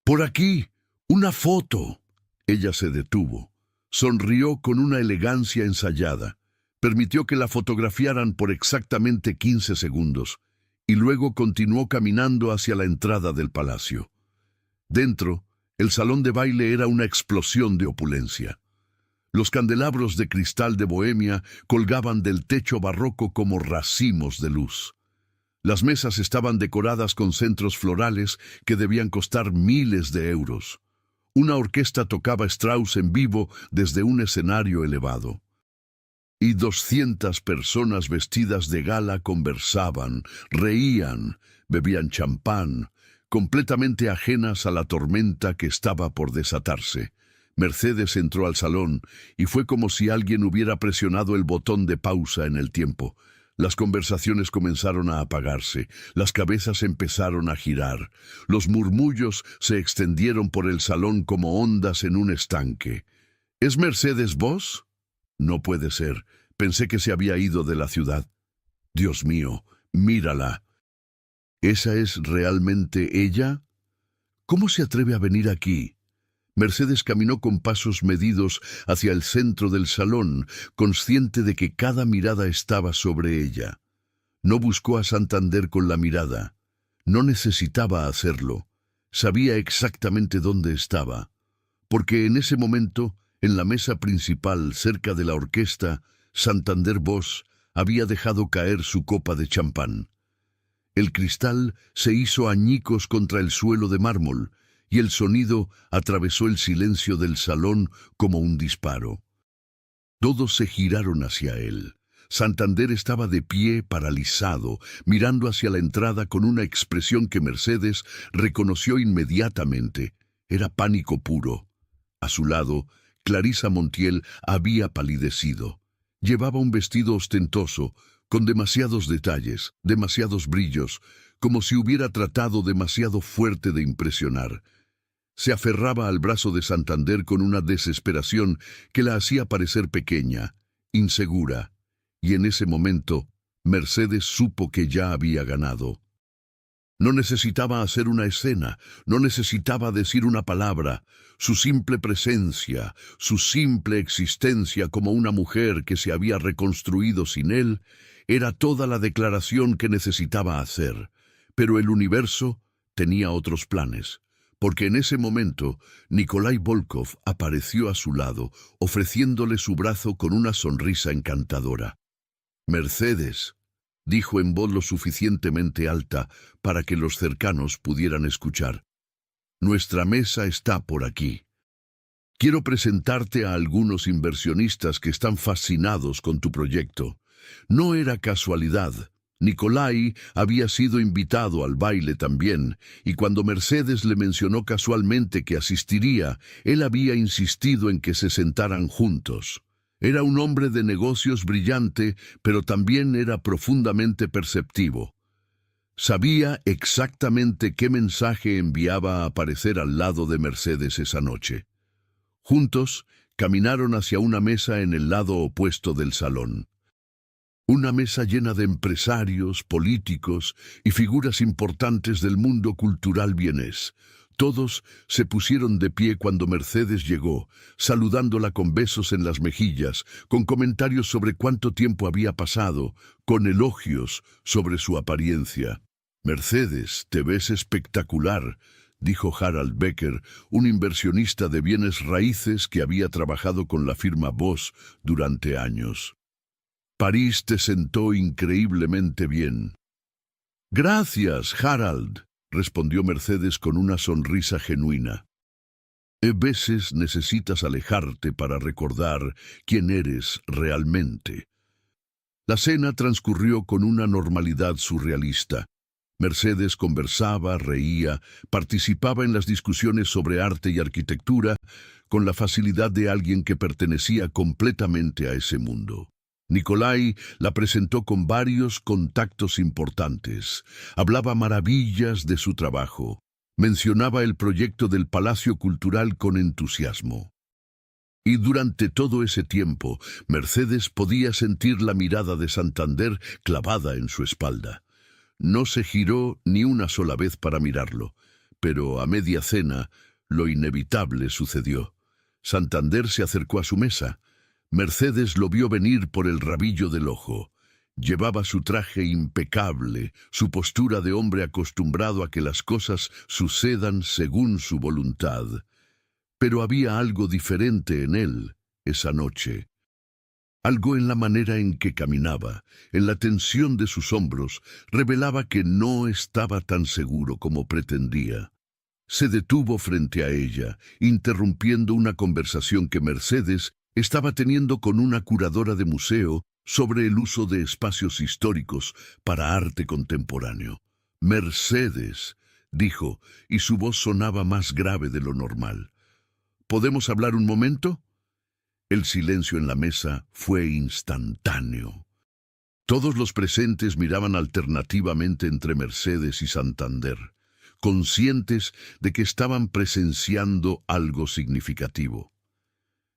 «¡Por aquí! ¡Una foto!». Ella se detuvo. Sonrió con una elegancia ensayada. Permitió que la fotografiaran por exactamente 15 segundos y luego continuó caminando hacia la entrada del palacio. Dentro, el salón de baile era una explosión de opulencia. Los candelabros de cristal de Bohemia colgaban del techo barroco como racimos de luz. Las mesas estaban decoradas con centros florales que debían costar miles de euros. Una orquesta tocaba Strauss en vivo desde un escenario elevado. Y 200 personas vestidas de gala conversaban, reían, bebían champán, completamente ajenas a la tormenta que estaba por desatarse. Mercedes entró al salón y fue como si alguien hubiera presionado el botón de pausa en el tiempo. Las conversaciones comenzaron a apagarse, las cabezas empezaron a girar, los murmullos se extendieron por el salón como ondas en un estanque. ¿Es Mercedes vos? No puede ser, pensé que se había ido de la ciudad. Dios mío, mírala. ¿Esa es realmente ella? ¿Cómo se atreve a venir aquí? Mercedes caminó con pasos medidos hacia el centro del salón, consciente de que cada mirada estaba sobre ella. No buscó a Santander con la mirada. No necesitaba hacerlo. Sabía exactamente dónde estaba. Porque en ese momento, en la mesa principal, cerca de la orquesta, Santander Bosch había dejado caer su copa de champán. El cristal se hizo añicos contra el suelo de mármol, y el sonido atravesó el silencio del salón como un disparo. Todos se giraron hacia él. Santander estaba de pie, paralizado, mirando hacia la entrada con una expresión que Mercedes reconoció inmediatamente. Era pánico puro. A su lado, Clarissa Montiel había palidecido. Llevaba un vestido ostentoso, con demasiados detalles, demasiados brillos, como si hubiera tratado demasiado fuerte de impresionar. Se aferraba al brazo de Santander con una desesperación que la hacía parecer pequeña, insegura, y en ese momento Mercedes supo que ya había ganado. No necesitaba hacer una escena, no necesitaba decir una palabra. Su simple presencia, su simple existencia como una mujer que se había reconstruido sin él, era toda la declaración que necesitaba hacer. Pero el universo tenía otros planes, porque en ese momento Nikolai Volkov apareció a su lado, ofreciéndole su brazo con una sonrisa encantadora. «Mercedes», dijo en voz lo suficientemente alta para que los cercanos pudieran escuchar, «nuestra mesa está por aquí. Quiero presentarte a algunos inversionistas que están fascinados con tu proyecto. No era casualidad. Nikolai había sido invitado al baile también, y cuando Mercedes le mencionó casualmente que asistiría, él había insistido en que se sentaran juntos. Era un hombre de negocios brillante, pero también era profundamente perceptivo. Sabía exactamente qué mensaje enviaba a aparecer al lado de Mercedes esa noche. Juntos, caminaron hacia una mesa en el lado opuesto del salón. Una mesa llena de empresarios, políticos y figuras importantes del mundo cultural vienés. Todos se pusieron de pie cuando Mercedes llegó, saludándola con besos en las mejillas, con comentarios sobre cuánto tiempo había pasado, con elogios sobre su apariencia. «Mercedes, te ves espectacular», dijo Harald Becker, un inversionista de bienes raíces que había trabajado con la firma Bosch durante años. «París te sentó increíblemente bien». «Gracias, Harald», respondió Mercedes con una sonrisa genuina. «A veces necesitas alejarte para recordar quién eres realmente». La cena transcurrió con una normalidad surrealista. Mercedes conversaba, reía, participaba en las discusiones sobre arte y arquitectura con la facilidad de alguien que pertenecía completamente a ese mundo. Nikolai la presentó con varios contactos importantes. Hablaba maravillas de su trabajo. Mencionaba el proyecto del Palacio Cultural con entusiasmo. Y durante todo ese tiempo, Mercedes podía sentir la mirada de Santander clavada en su espalda. No se giró ni una sola vez para mirarlo, pero a media cena, lo inevitable sucedió. Santander se acercó a su mesa. Mercedes lo vio venir por el rabillo del ojo. Llevaba su traje impecable, su postura de hombre acostumbrado a que las cosas sucedan según su voluntad. Pero había algo diferente en él esa noche. Algo en la manera en que caminaba, en la tensión de sus hombros, revelaba que no estaba tan seguro como pretendía. Se detuvo frente a ella, interrumpiendo una conversación que Mercedes estaba teniendo con una curadora de museo sobre el uso de espacios históricos para arte contemporáneo. «Mercedes», dijo, y su voz sonaba más grave de lo normal. «¿Podemos hablar un momento?» El silencio en la mesa fue instantáneo. Todos los presentes miraban alternativamente entre Mercedes y Santander, conscientes de que estaban presenciando algo significativo.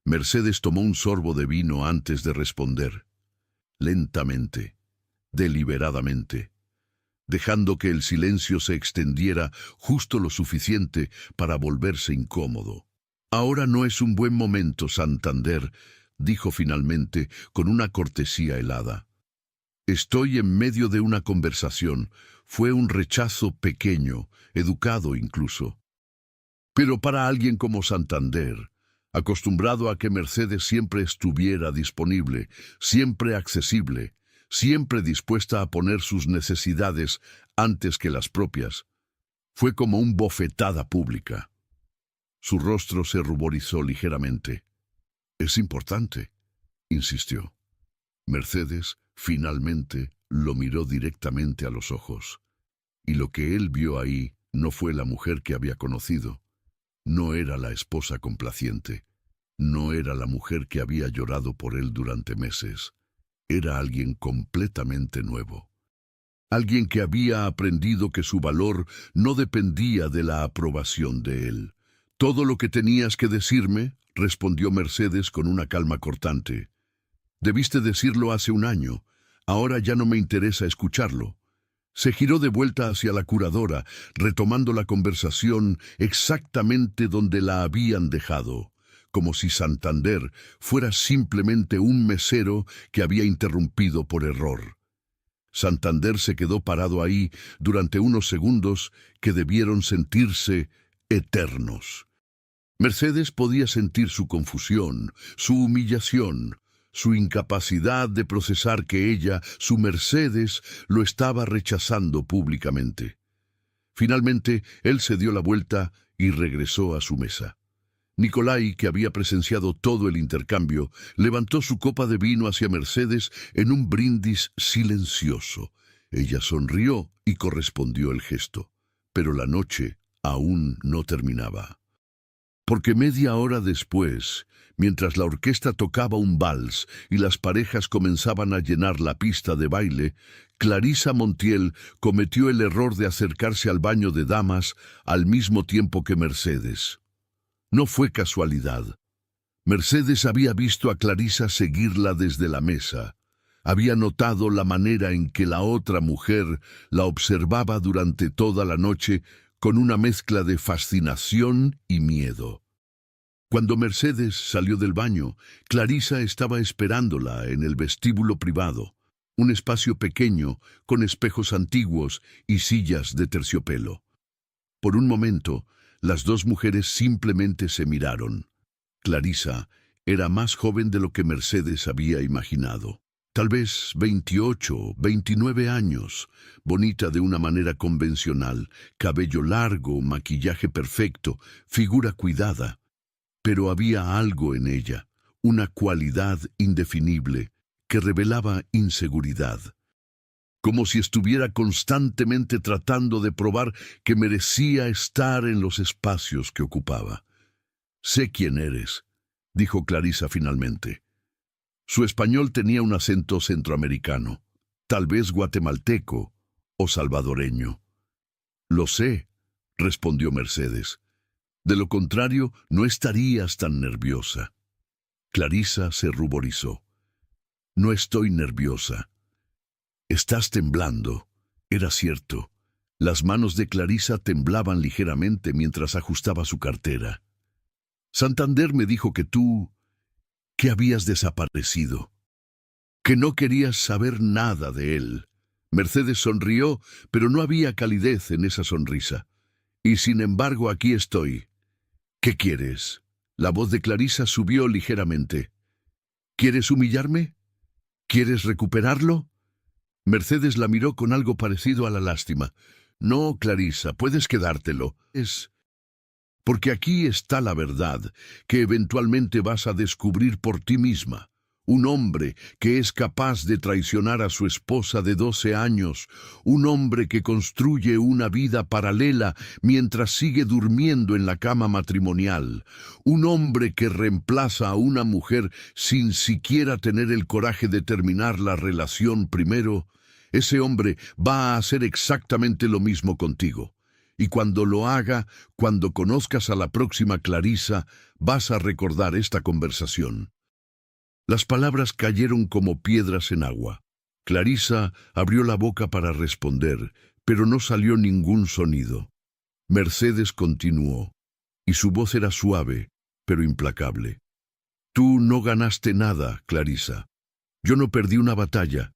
Mercedes tomó un sorbo de vino antes de responder, lentamente, deliberadamente, dejando que el silencio se extendiera justo lo suficiente para volverse incómodo. «Ahora no es un buen momento, Santander», dijo finalmente con una cortesía helada. «Estoy en medio de una conversación». Fue un rechazo pequeño, educado incluso. Pero para alguien como Santander, acostumbrado a que Mercedes siempre estuviera disponible, siempre accesible, siempre dispuesta a poner sus necesidades antes que las propias, fue como una bofetada pública. Su rostro se ruborizó ligeramente. «Es importante», insistió. Mercedes finalmente lo miró directamente a los ojos. Y lo que él vio ahí no fue la mujer que había conocido. No era la esposa complaciente. No era la mujer que había llorado por él durante meses. Era alguien completamente nuevo. Alguien que había aprendido que su valor no dependía de la aprobación de él. «Todo lo que tenías que decirme», respondió Mercedes con una calma cortante. «Debiste decirlo hace un año. Ahora ya no me interesa escucharlo». Se giró de vuelta hacia la curadora, retomando la conversación exactamente donde la habían dejado, como si Santander fuera simplemente un mesero que había interrumpido por error. Santander se quedó parado ahí durante unos segundos que debieron sentirse eternos. Mercedes podía sentir su confusión, su humillación, su incapacidad de procesar que ella, su Mercedes, lo estaba rechazando públicamente. Finalmente, él se dio la vuelta y regresó a su mesa. Nicolai, que había presenciado todo el intercambio, levantó su copa de vino hacia Mercedes en un brindis silencioso. Ella sonrió y correspondió el gesto, pero la noche aún no terminaba. Porque media hora después, mientras la orquesta tocaba un vals y las parejas comenzaban a llenar la pista de baile, Clarissa Montiel cometió el error de acercarse al baño de damas al mismo tiempo que Mercedes. No fue casualidad. Mercedes había visto a Clarissa seguirla desde la mesa. Había notado la manera en que la otra mujer la observaba durante toda la noche con una mezcla de fascinación y miedo. Cuando Mercedes salió del baño, Clarissa estaba esperándola en el vestíbulo privado, un espacio pequeño con espejos antiguos y sillas de terciopelo. Por un momento, las dos mujeres simplemente se miraron. Clarissa era más joven de lo que Mercedes había imaginado. Tal vez 28, 29 años, bonita de una manera convencional, cabello largo, maquillaje perfecto, figura cuidada. Pero había algo en ella, una cualidad indefinible, que revelaba inseguridad. Como si estuviera constantemente tratando de probar que merecía estar en los espacios que ocupaba. «Sé quién eres», dijo Clarissa finalmente. Su español tenía un acento centroamericano, tal vez guatemalteco o salvadoreño. «Lo sé», respondió Mercedes. «De lo contrario, no estarías tan nerviosa». Clarisa se ruborizó. No estoy nerviosa. Estás temblando. Era cierto. Las manos de Clarisa temblaban ligeramente mientras ajustaba su cartera. Santander me dijo que habías desaparecido, que no querías saber nada de él. Mercedes sonrió, pero no había calidez en esa sonrisa. Y sin embargo aquí estoy. ¿Qué quieres? La voz de Clarisa subió ligeramente. ¿Quieres humillarme? ¿Quieres recuperarlo? Mercedes la miró con algo parecido a la lástima. No, Clarisa, puedes quedártelo. Es porque aquí está la verdad, que eventualmente vas a descubrir por ti misma. Un hombre que es capaz de traicionar a su esposa de 12 años, un hombre que construye una vida paralela mientras sigue durmiendo en la cama matrimonial, un hombre que reemplaza a una mujer sin siquiera tener el coraje de terminar la relación primero. Ese hombre va a hacer exactamente lo mismo contigo. Y cuando lo haga, cuando conozcas a la próxima Clarisa, vas a recordar esta conversación. Las palabras cayeron como piedras en agua. Clarisa abrió la boca para responder, pero no salió ningún sonido. Mercedes continuó, y su voz era suave, pero implacable. Tú no ganaste nada, Clarisa. Yo no perdí una batalla.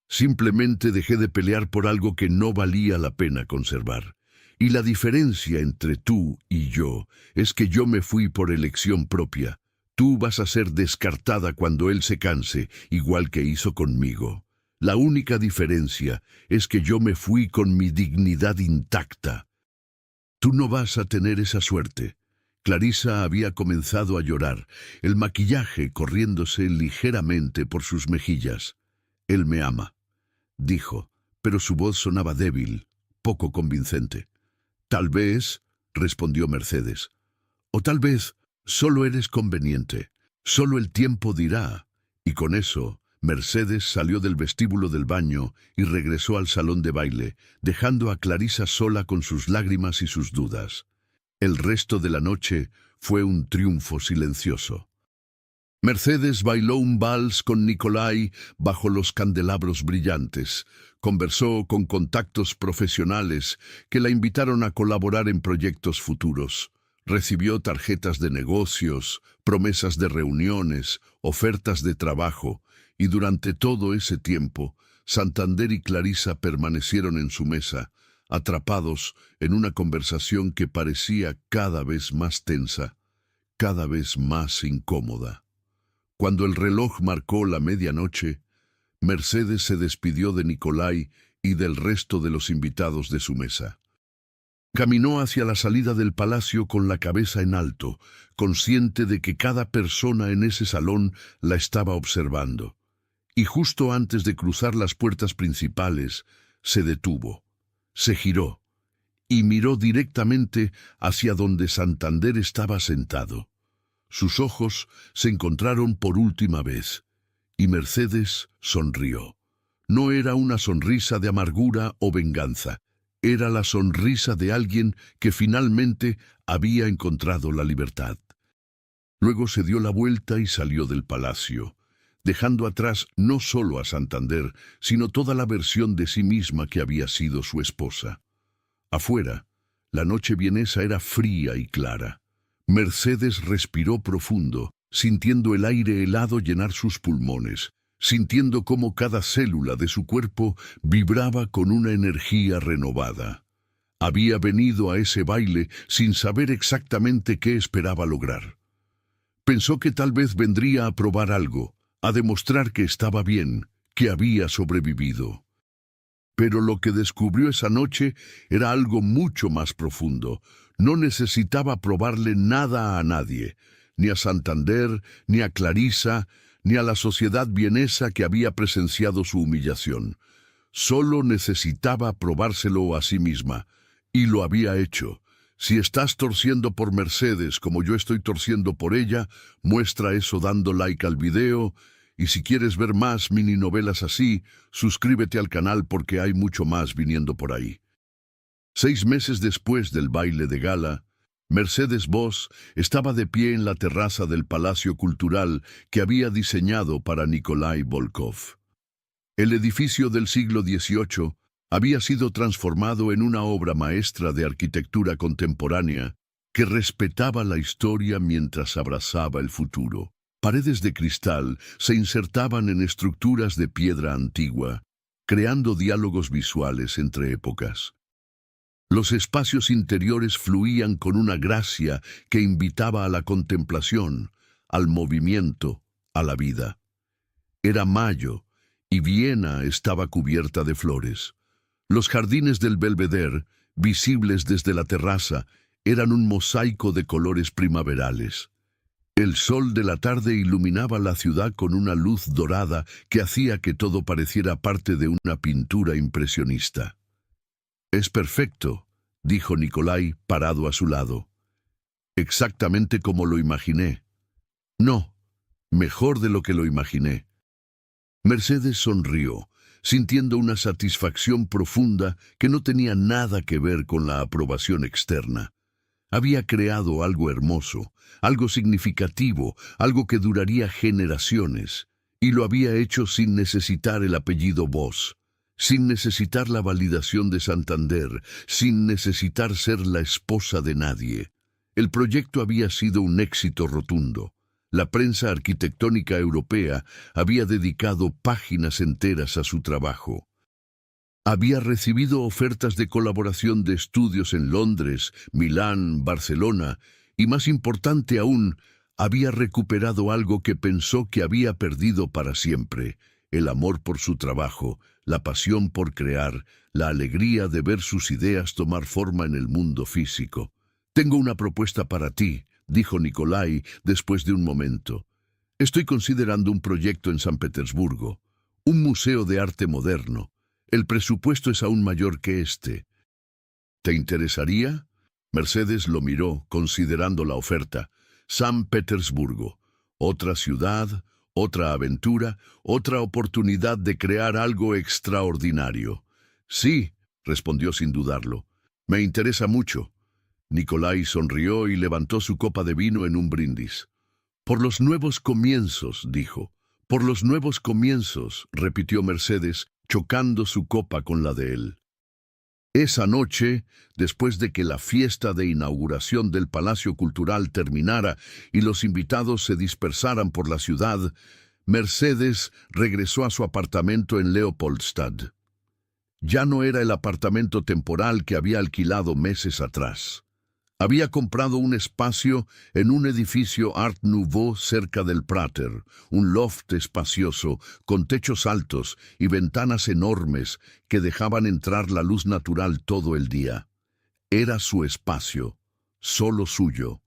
Simplemente dejé de pelear por algo que no valía la pena conservar. Y la diferencia entre tú y yo es que yo me fui por elección propia. Tú vas a ser descartada cuando él se canse, igual que hizo conmigo. La única diferencia es que yo me fui con mi dignidad intacta. Tú no vas a tener esa suerte. Clarisa había comenzado a llorar, el maquillaje corriéndose ligeramente por sus mejillas. Él me ama, dijo, pero su voz sonaba débil, poco convincente. Tal vez, respondió Mercedes, o tal vez solo eres conveniente. Solo el tiempo dirá. Y con eso, Mercedes salió del vestíbulo del baño y regresó al salón de baile, dejando a Clarisa sola con sus lágrimas y sus dudas. El resto de la noche fue un triunfo silencioso. Mercedes bailó un vals con Nicolai bajo los candelabros brillantes. Conversó con contactos profesionales que la invitaron a colaborar en proyectos futuros. Recibió tarjetas de negocios, promesas de reuniones, ofertas de trabajo, y durante todo ese tiempo, Santander y Clarisa permanecieron en su mesa, atrapados en una conversación que parecía cada vez más tensa, cada vez más incómoda. Cuando el reloj marcó la medianoche, Mercedes se despidió de Nicolai y del resto de los invitados de su mesa. Caminó hacia la salida del palacio con la cabeza en alto, consciente de que cada persona en ese salón la estaba observando. Y justo antes de cruzar las puertas principales, se detuvo, se giró y miró directamente hacia donde Santander estaba sentado. Sus ojos se encontraron por última vez, y Mercedes sonrió. No era una sonrisa de amargura o venganza, era la sonrisa de alguien que finalmente había encontrado la libertad. Luego se dio la vuelta y salió del palacio, dejando atrás no solo a Santander, sino toda la versión de sí misma que había sido su esposa. Afuera, la noche vienesa era fría y clara. Mercedes respiró profundo, sintiendo el aire helado llenar sus pulmones, sintiendo cómo cada célula de su cuerpo vibraba con una energía renovada. Había venido a ese baile sin saber exactamente qué esperaba lograr. Pensó que tal vez vendría a probar algo, a demostrar que estaba bien, que había sobrevivido. Pero lo que descubrió esa noche era algo mucho más profundo. No necesitaba probarle nada a nadie, ni a Santander, ni a Clarisa, ni a la sociedad vienesa que había presenciado su humillación. Solo necesitaba probárselo a sí misma, y lo había hecho. Si estás torciendo por Mercedes como yo estoy torciendo por ella, muestra eso dando like al video. Y si quieres ver más mininovelas así, suscríbete al canal porque hay mucho más viniendo por ahí. 6 meses después del baile de gala, Mercedes Voss estaba de pie en la terraza del Palacio Cultural que había diseñado para Nikolai Volkov. El edificio del siglo XVIII había sido transformado en una obra maestra de arquitectura contemporánea que respetaba la historia mientras abrazaba el futuro. Paredes de cristal se insertaban en estructuras de piedra antigua, creando diálogos visuales entre épocas. Los espacios interiores fluían con una gracia que invitaba a la contemplación, al movimiento, a la vida. Era mayo, y Viena estaba cubierta de flores. Los jardines del Belvedere, visibles desde la terraza, eran un mosaico de colores primaverales. El sol de la tarde iluminaba la ciudad con una luz dorada que hacía que todo pareciera parte de una pintura impresionista. «Es perfecto», dijo Nikolai, parado a su lado. «Exactamente como lo imaginé». «No, mejor de lo que lo imaginé». Mercedes sonrió, sintiendo una satisfacción profunda que no tenía nada que ver con la aprobación externa. Había creado algo hermoso, algo significativo, algo que duraría generaciones, y lo había hecho sin necesitar el apellido Voss, sin necesitar la validación de Santander, sin necesitar ser la esposa de nadie. El proyecto había sido un éxito rotundo. La prensa arquitectónica europea había dedicado páginas enteras a su trabajo. Había recibido ofertas de colaboración de estudios en Londres, Milán, Barcelona, y más importante aún, había recuperado algo que pensó que había perdido para siempre: el amor por su trabajo, la pasión por crear, la alegría de ver sus ideas tomar forma en el mundo físico. «Tengo una propuesta para ti», dijo Nikolai después de un momento. «Estoy considerando un proyecto en San Petersburgo, un museo de arte moderno. El presupuesto es aún mayor que este. ¿Te interesaría?» Mercedes lo miró, considerando la oferta. San Petersburgo, otra ciudad, otra aventura, otra oportunidad de crear algo extraordinario. «Sí», respondió sin dudarlo. «Me interesa mucho». Nikolai sonrió y levantó su copa de vino en un brindis. «Por los nuevos comienzos», dijo. «Por los nuevos comienzos», repitió Mercedes, chocando su copa con la de él. Esa noche, después de que la fiesta de inauguración del Palacio Cultural terminara y los invitados se dispersaran por la ciudad, Mercedes regresó a su apartamento en Leopoldstadt. Ya no era el apartamento temporal que había alquilado meses atrás. Había comprado un espacio en un edificio Art Nouveau cerca del Prater, un loft espacioso, con techos altos y ventanas enormes que dejaban entrar la luz natural todo el día. Era su espacio, solo suyo.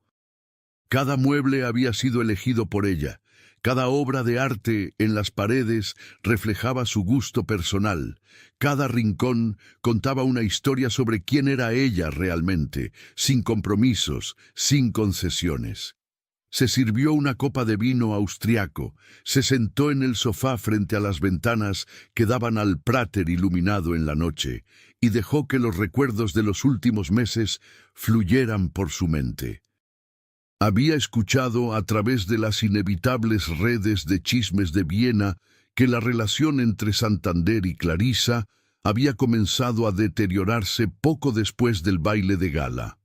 Cada mueble había sido elegido por ella. Cada obra de arte en las paredes reflejaba su gusto personal. Cada rincón contaba una historia sobre quién era ella realmente, sin compromisos, sin concesiones. Se sirvió una copa de vino austriaco, se sentó en el sofá frente a las ventanas que daban al Prater iluminado en la noche, y dejó que los recuerdos de los últimos meses fluyeran por su mente. Había escuchado a través de las inevitables redes de chismes de Viena que la relación entre Santander y Clarissa había comenzado a deteriorarse poco después del baile de gala.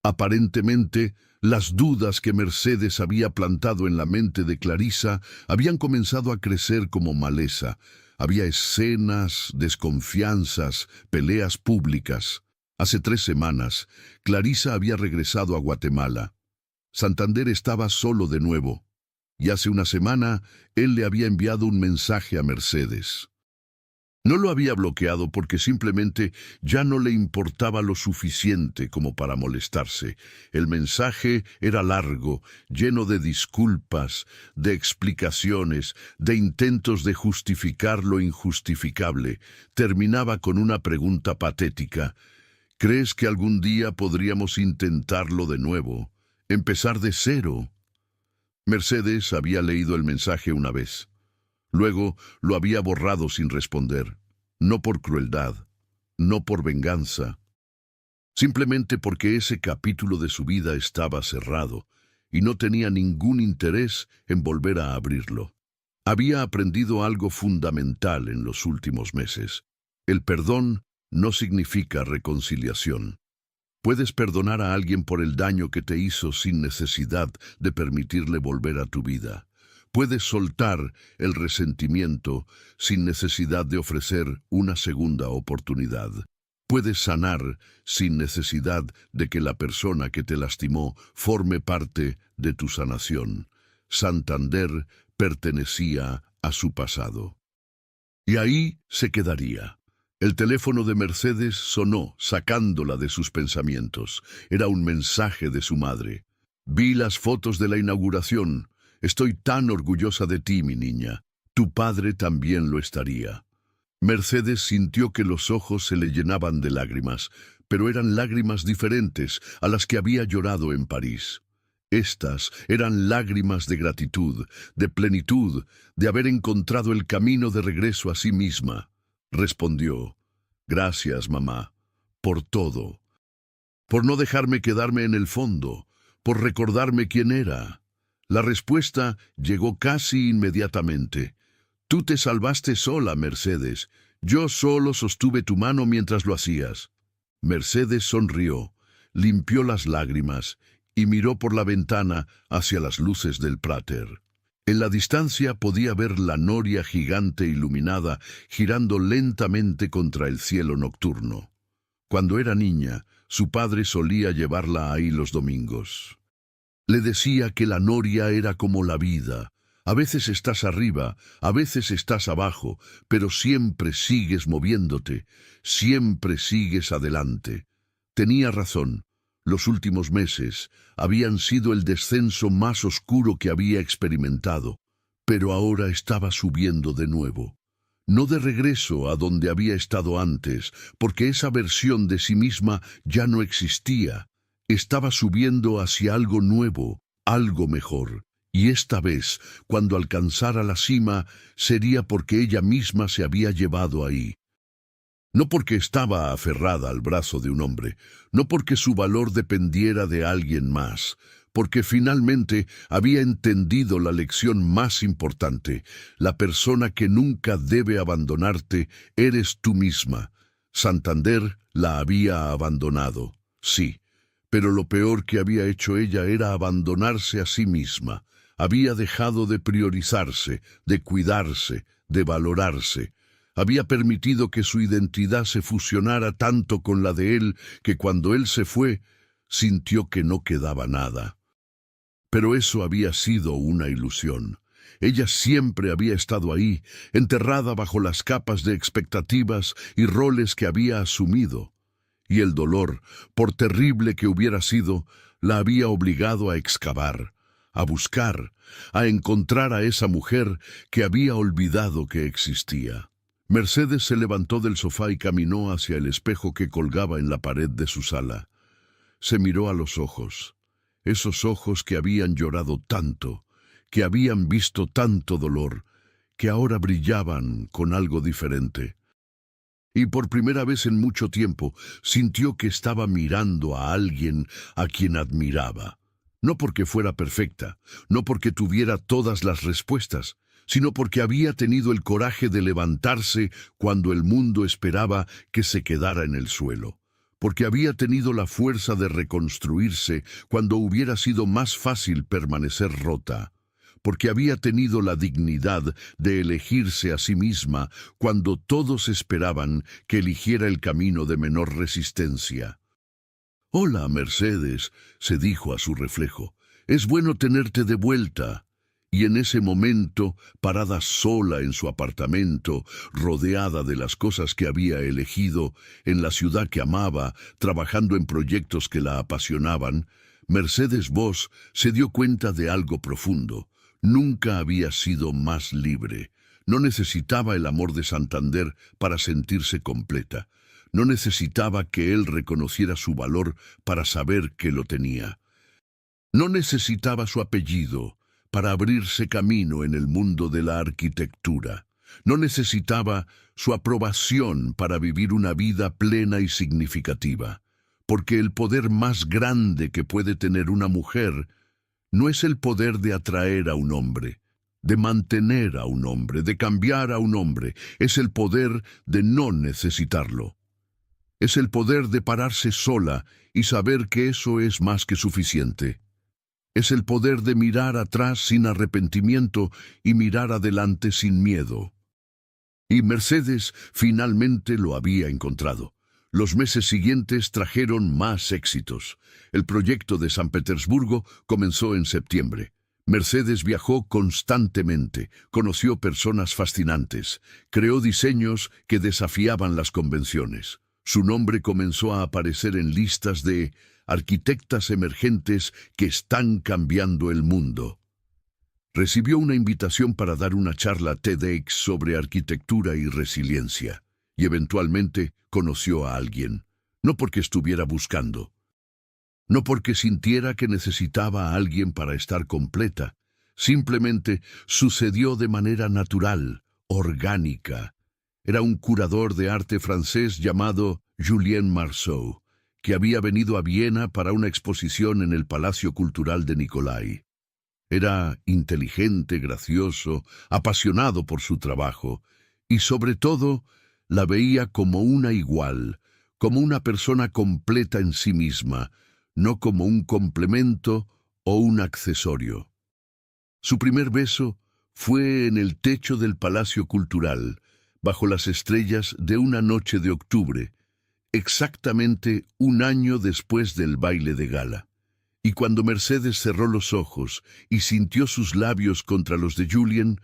Aparentemente, las dudas que Mercedes había plantado en la mente de Clarissa habían comenzado a crecer como maleza. Había escenas, desconfianzas, peleas públicas. Hace 3 semanas, Clarissa había regresado a Guatemala. Santander estaba solo de nuevo, y hace una semana él le había enviado un mensaje a Mercedes. No lo había bloqueado porque simplemente ya no le importaba lo suficiente como para molestarse. El mensaje era largo, lleno de disculpas, de explicaciones, de intentos de justificar lo injustificable. Terminaba con una pregunta patética. ¿Crees que algún día podríamos intentarlo de nuevo? Empezar de cero. Mercedes había leído el mensaje una vez. Luego lo había borrado sin responder. No por crueldad, no por venganza. simplemente porque ese capítulo de su vida estaba cerrado y no tenía ningún interés en volver a abrirlo. Había aprendido algo fundamental en los últimos meses. El perdón no significa reconciliación. Puedes perdonar a alguien por el daño que te hizo sin necesidad de permitirle volver a tu vida. Puedes soltar el resentimiento sin necesidad de ofrecer una segunda oportunidad. Puedes sanar sin necesidad de que la persona que te lastimó forme parte de tu sanación. Santander pertenecía a su pasado. Y ahí se quedaría. El teléfono de Mercedes sonó, sacándola de sus pensamientos. Era un mensaje de su madre. Vi las fotos de la inauguración. Estoy tan orgullosa de ti, mi niña. Tu padre también lo estaría. Mercedes sintió que los ojos se le llenaban de lágrimas, pero eran lágrimas diferentes a las que había llorado en París. Estas eran lágrimas de gratitud, de plenitud, de haber encontrado el camino de regreso a sí misma. Respondió: «Gracias, mamá, por todo, por no dejarme quedarme en el fondo, por recordarme quién era». La respuesta llegó casi inmediatamente. «Tú te salvaste sola, Mercedes. Yo solo sostuve tu mano mientras lo hacías». Mercedes sonrió, limpió las lágrimas y miró por la ventana hacia las luces del Prater. En la distancia podía ver la noria gigante iluminada girando lentamente contra el cielo nocturno. Cuando era niña, su padre solía llevarla ahí los domingos. Le decía que la noria era como la vida. A veces estás arriba, a veces estás abajo, pero siempre sigues moviéndote, siempre sigues adelante. Tenía razón. Los últimos meses habían sido el descenso más oscuro que había experimentado, pero ahora estaba subiendo de nuevo. No de regreso a donde había estado antes, porque esa versión de sí misma ya no existía. Estaba subiendo hacia algo nuevo, algo mejor. Y esta vez, cuando alcanzara la cima, sería porque ella misma se había llevado ahí. No porque estaba aferrada al brazo de un hombre, no porque su valor dependiera de alguien más, porque finalmente había entendido la lección más importante. La persona que nunca debe abandonarte eres tú misma. Santander la había abandonado, sí, pero lo peor que había hecho ella era abandonarse a sí misma. Había dejado de priorizarse, de cuidarse, de valorarse. Había permitido que su identidad se fusionara tanto con la de él que cuando él se fue, sintió que no quedaba nada. Pero eso había sido una ilusión. Ella siempre había estado ahí, enterrada bajo las capas de expectativas y roles que había asumido. Y el dolor, por terrible que hubiera sido, la había obligado a excavar, a buscar, a encontrar a esa mujer que había olvidado que existía. Mercedes se levantó del sofá y caminó hacia el espejo que colgaba en la pared de su sala. Se miró a los ojos, esos ojos que habían llorado tanto, que habían visto tanto dolor, que ahora brillaban con algo diferente. Y por primera vez en mucho tiempo sintió que estaba mirando a alguien a quien admiraba. No porque fuera perfecta, no porque tuviera todas las respuestas, sino porque había tenido el coraje de levantarse cuando el mundo esperaba que se quedara en el suelo, porque había tenido la fuerza de reconstruirse cuando hubiera sido más fácil permanecer rota, porque había tenido la dignidad de elegirse a sí misma cuando todos esperaban que eligiera el camino de menor resistencia. «Hola, Mercedes», se dijo a su reflejo, «es bueno tenerte de vuelta». Y en ese momento, parada sola en su apartamento, rodeada de las cosas que había elegido, en la ciudad que amaba, trabajando en proyectos que la apasionaban, Mercedes Vos se dio cuenta de algo profundo. Nunca había sido más libre. No necesitaba el amor de Santander para sentirse completa. No necesitaba que él reconociera su valor para saber que lo tenía. No necesitaba su apellido para abrirse camino en el mundo de la arquitectura. No necesitaba su aprobación para vivir una vida plena y significativa. porque el poder más grande que puede tener una mujer no es el poder de atraer a un hombre, de mantener a un hombre, de cambiar a un hombre, es el poder de no necesitarlo. Es el poder de pararse sola y saber que eso es más que suficiente. Es el poder de mirar atrás sin arrepentimiento y mirar adelante sin miedo. Y Mercedes finalmente lo había encontrado. Los meses siguientes trajeron más éxitos. El proyecto de San Petersburgo comenzó en septiembre. Mercedes viajó constantemente, conoció personas fascinantes, creó diseños que desafiaban las convenciones. Su nombre comenzó a aparecer en listas de arquitectas emergentes que están cambiando el mundo. Recibió una invitación para dar una charla TEDx sobre arquitectura y resiliencia, y eventualmente conoció a alguien, no porque estuviera buscando, no porque sintiera que necesitaba a alguien para estar completa, simplemente sucedió de manera natural, orgánica. Era un curador de arte francés llamado Julien Marceau, que había venido a Viena para una exposición en el Palacio Cultural de Nicolai. Era inteligente, gracioso, apasionado por su trabajo, y sobre todo la veía como una igual, como una persona completa en sí misma, no como un complemento o un accesorio. Su primer beso fue en el techo del Palacio Cultural, bajo las estrellas de una noche de octubre, exactamente un año después del baile de gala. Y cuando Mercedes cerró los ojos y sintió sus labios contra los de Julien,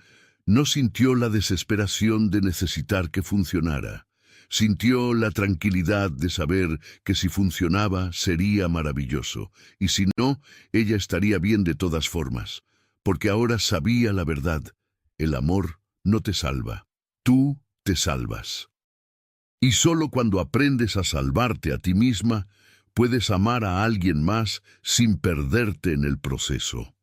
no sintió la desesperación de necesitar que funcionara. Sintió la tranquilidad de saber que si funcionaba sería maravilloso, y si no, ella estaría bien de todas formas, porque ahora sabía la verdad. El amor no te salva, tú te salvas. Y solo cuando aprendes a salvarte a ti misma, puedes amar a alguien más sin perderte en el proceso.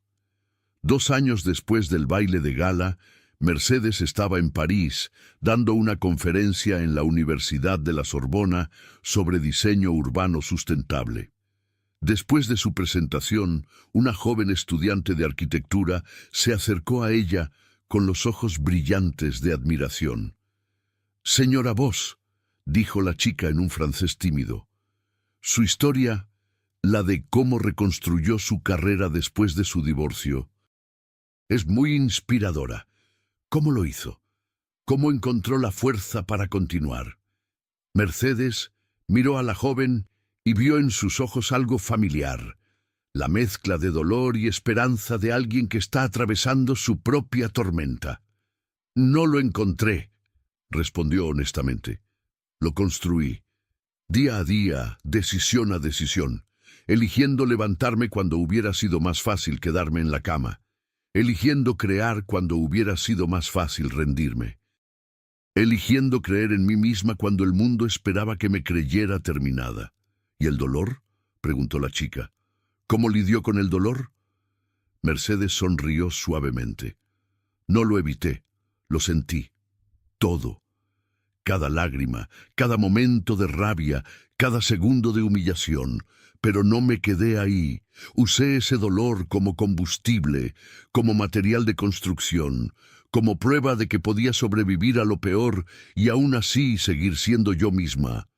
2 años después del baile de gala, Mercedes estaba en París dando una conferencia en la Universidad de la Sorbona sobre diseño urbano sustentable. Después de su presentación, una joven estudiante de arquitectura se acercó a ella con los ojos brillantes de admiración. «Señora Voss», dijo la chica en un francés tímido. Su historia, la de cómo reconstruyó su carrera después de su divorcio, es muy inspiradora. ¿Cómo lo hizo? ¿Cómo encontró la fuerza para continuar? Mercedes miró a la joven y vio en sus ojos algo familiar, la mezcla de dolor y esperanza de alguien que está atravesando su propia tormenta. «No lo encontré», respondió honestamente. «Lo construí. Día a día, decisión a decisión, eligiendo levantarme cuando hubiera sido más fácil quedarme en la cama, eligiendo crear cuando hubiera sido más fácil rendirme, eligiendo creer en mí misma cuando el mundo esperaba que me creyera terminada». «¿Y el dolor?», preguntó la chica. «¿Cómo lidió con el dolor?». Mercedes sonrió suavemente. «No lo evité, lo sentí. Todo. Cada lágrima, cada momento de rabia, cada segundo de humillación. Pero no me quedé ahí. Usé ese dolor como combustible, como material de construcción, como prueba de que podía sobrevivir a lo peor y aún así seguir siendo yo misma».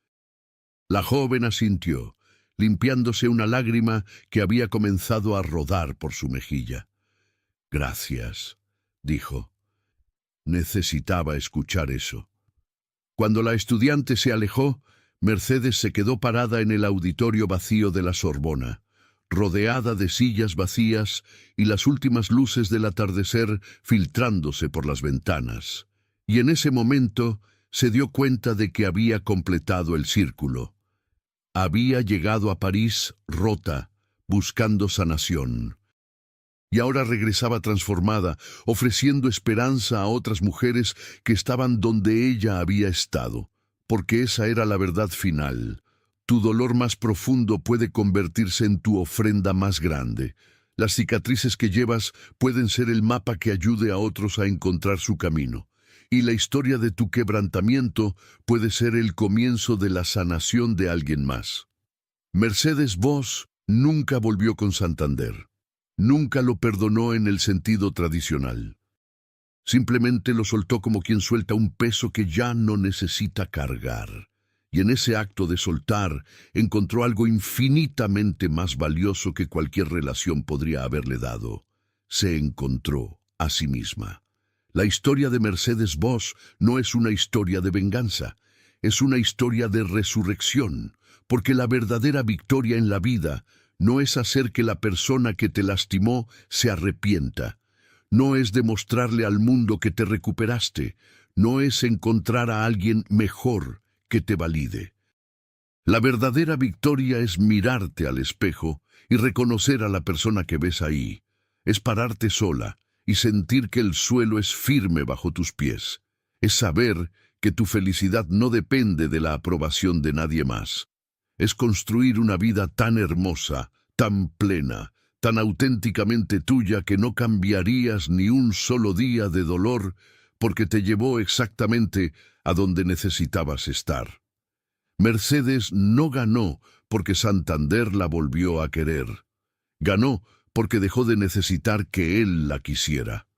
La joven asintió, limpiándose una lágrima que había comenzado a rodar por su mejilla. «Gracias», dijo. Necesitaba escuchar eso. Cuando la estudiante se alejó, Mercedes se quedó parada en el auditorio vacío de la Sorbona, rodeada de sillas vacías y las últimas luces del atardecer filtrándose por las ventanas. Y en ese momento se dio cuenta de que había completado el círculo. Había llegado a París rota, buscando sanación. Y ahora regresaba transformada, ofreciendo esperanza a otras mujeres que estaban donde ella había estado, porque esa era la verdad final. Tu dolor más profundo puede convertirse en tu ofrenda más grande. Las cicatrices que llevas pueden ser el mapa que ayude a otros a encontrar su camino. Y la historia de tu quebrantamiento puede ser el comienzo de la sanación de alguien más. Mercedes Vos nunca volvió con Santander. Nunca lo perdonó en el sentido tradicional. Simplemente lo soltó como quien suelta un peso que ya no necesita cargar. Y en ese acto de soltar, encontró algo infinitamente más valioso que cualquier relación podría haberle dado. Se encontró a sí misma. La historia de Mercedes Vos no es una historia de venganza, es una historia de resurrección, porque la verdadera victoria en la vida no es hacer que la persona que te lastimó se arrepienta, no es demostrarle al mundo que te recuperaste, no es encontrar a alguien mejor que te valide. La verdadera victoria es mirarte al espejo y reconocer a la persona que ves ahí. Es pararte sola y sentir que el suelo es firme bajo tus pies. Es saber que tu felicidad no depende de la aprobación de nadie más. Es construir una vida tan hermosa, tan plena, tan auténticamente tuya que no cambiarías ni un solo día de dolor porque te llevó exactamente a donde necesitabas estar. Mercedes no ganó porque Santander la volvió a querer. Ganó porque dejó de necesitar que él la quisiera.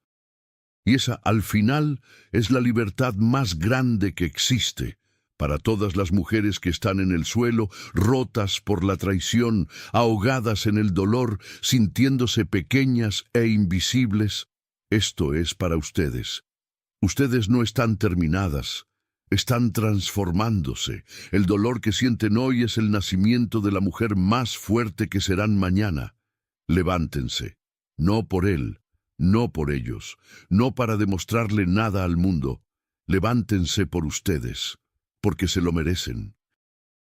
Y esa, al final, es la libertad más grande que existe para todas las mujeres que están en el suelo, rotas por la traición, ahogadas en el dolor, sintiéndose pequeñas e invisibles. Esto es para ustedes. Ustedes no están terminadas, están transformándose. El dolor que sienten hoy es el nacimiento de la mujer más fuerte que serán mañana. Levántense, no por él, no por ellos, no para demostrarle nada al mundo. Levántense por ustedes, porque se lo merecen.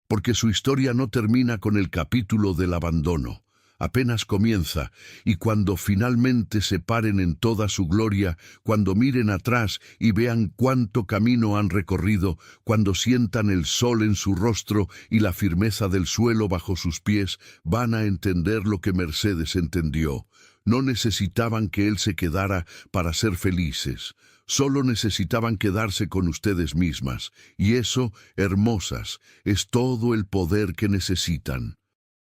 Porque su historia no termina con el capítulo del abandono. Apenas comienza, y cuando finalmente se paren en toda su gloria, cuando miren atrás y vean cuánto camino han recorrido, cuando sientan el sol en su rostro y la firmeza del suelo bajo sus pies, van a entender lo que Mercedes entendió. No necesitaban que él se quedara para ser felices. Solo necesitaban quedarse con ustedes mismas. Y eso, hermosas, es todo el poder que necesitan.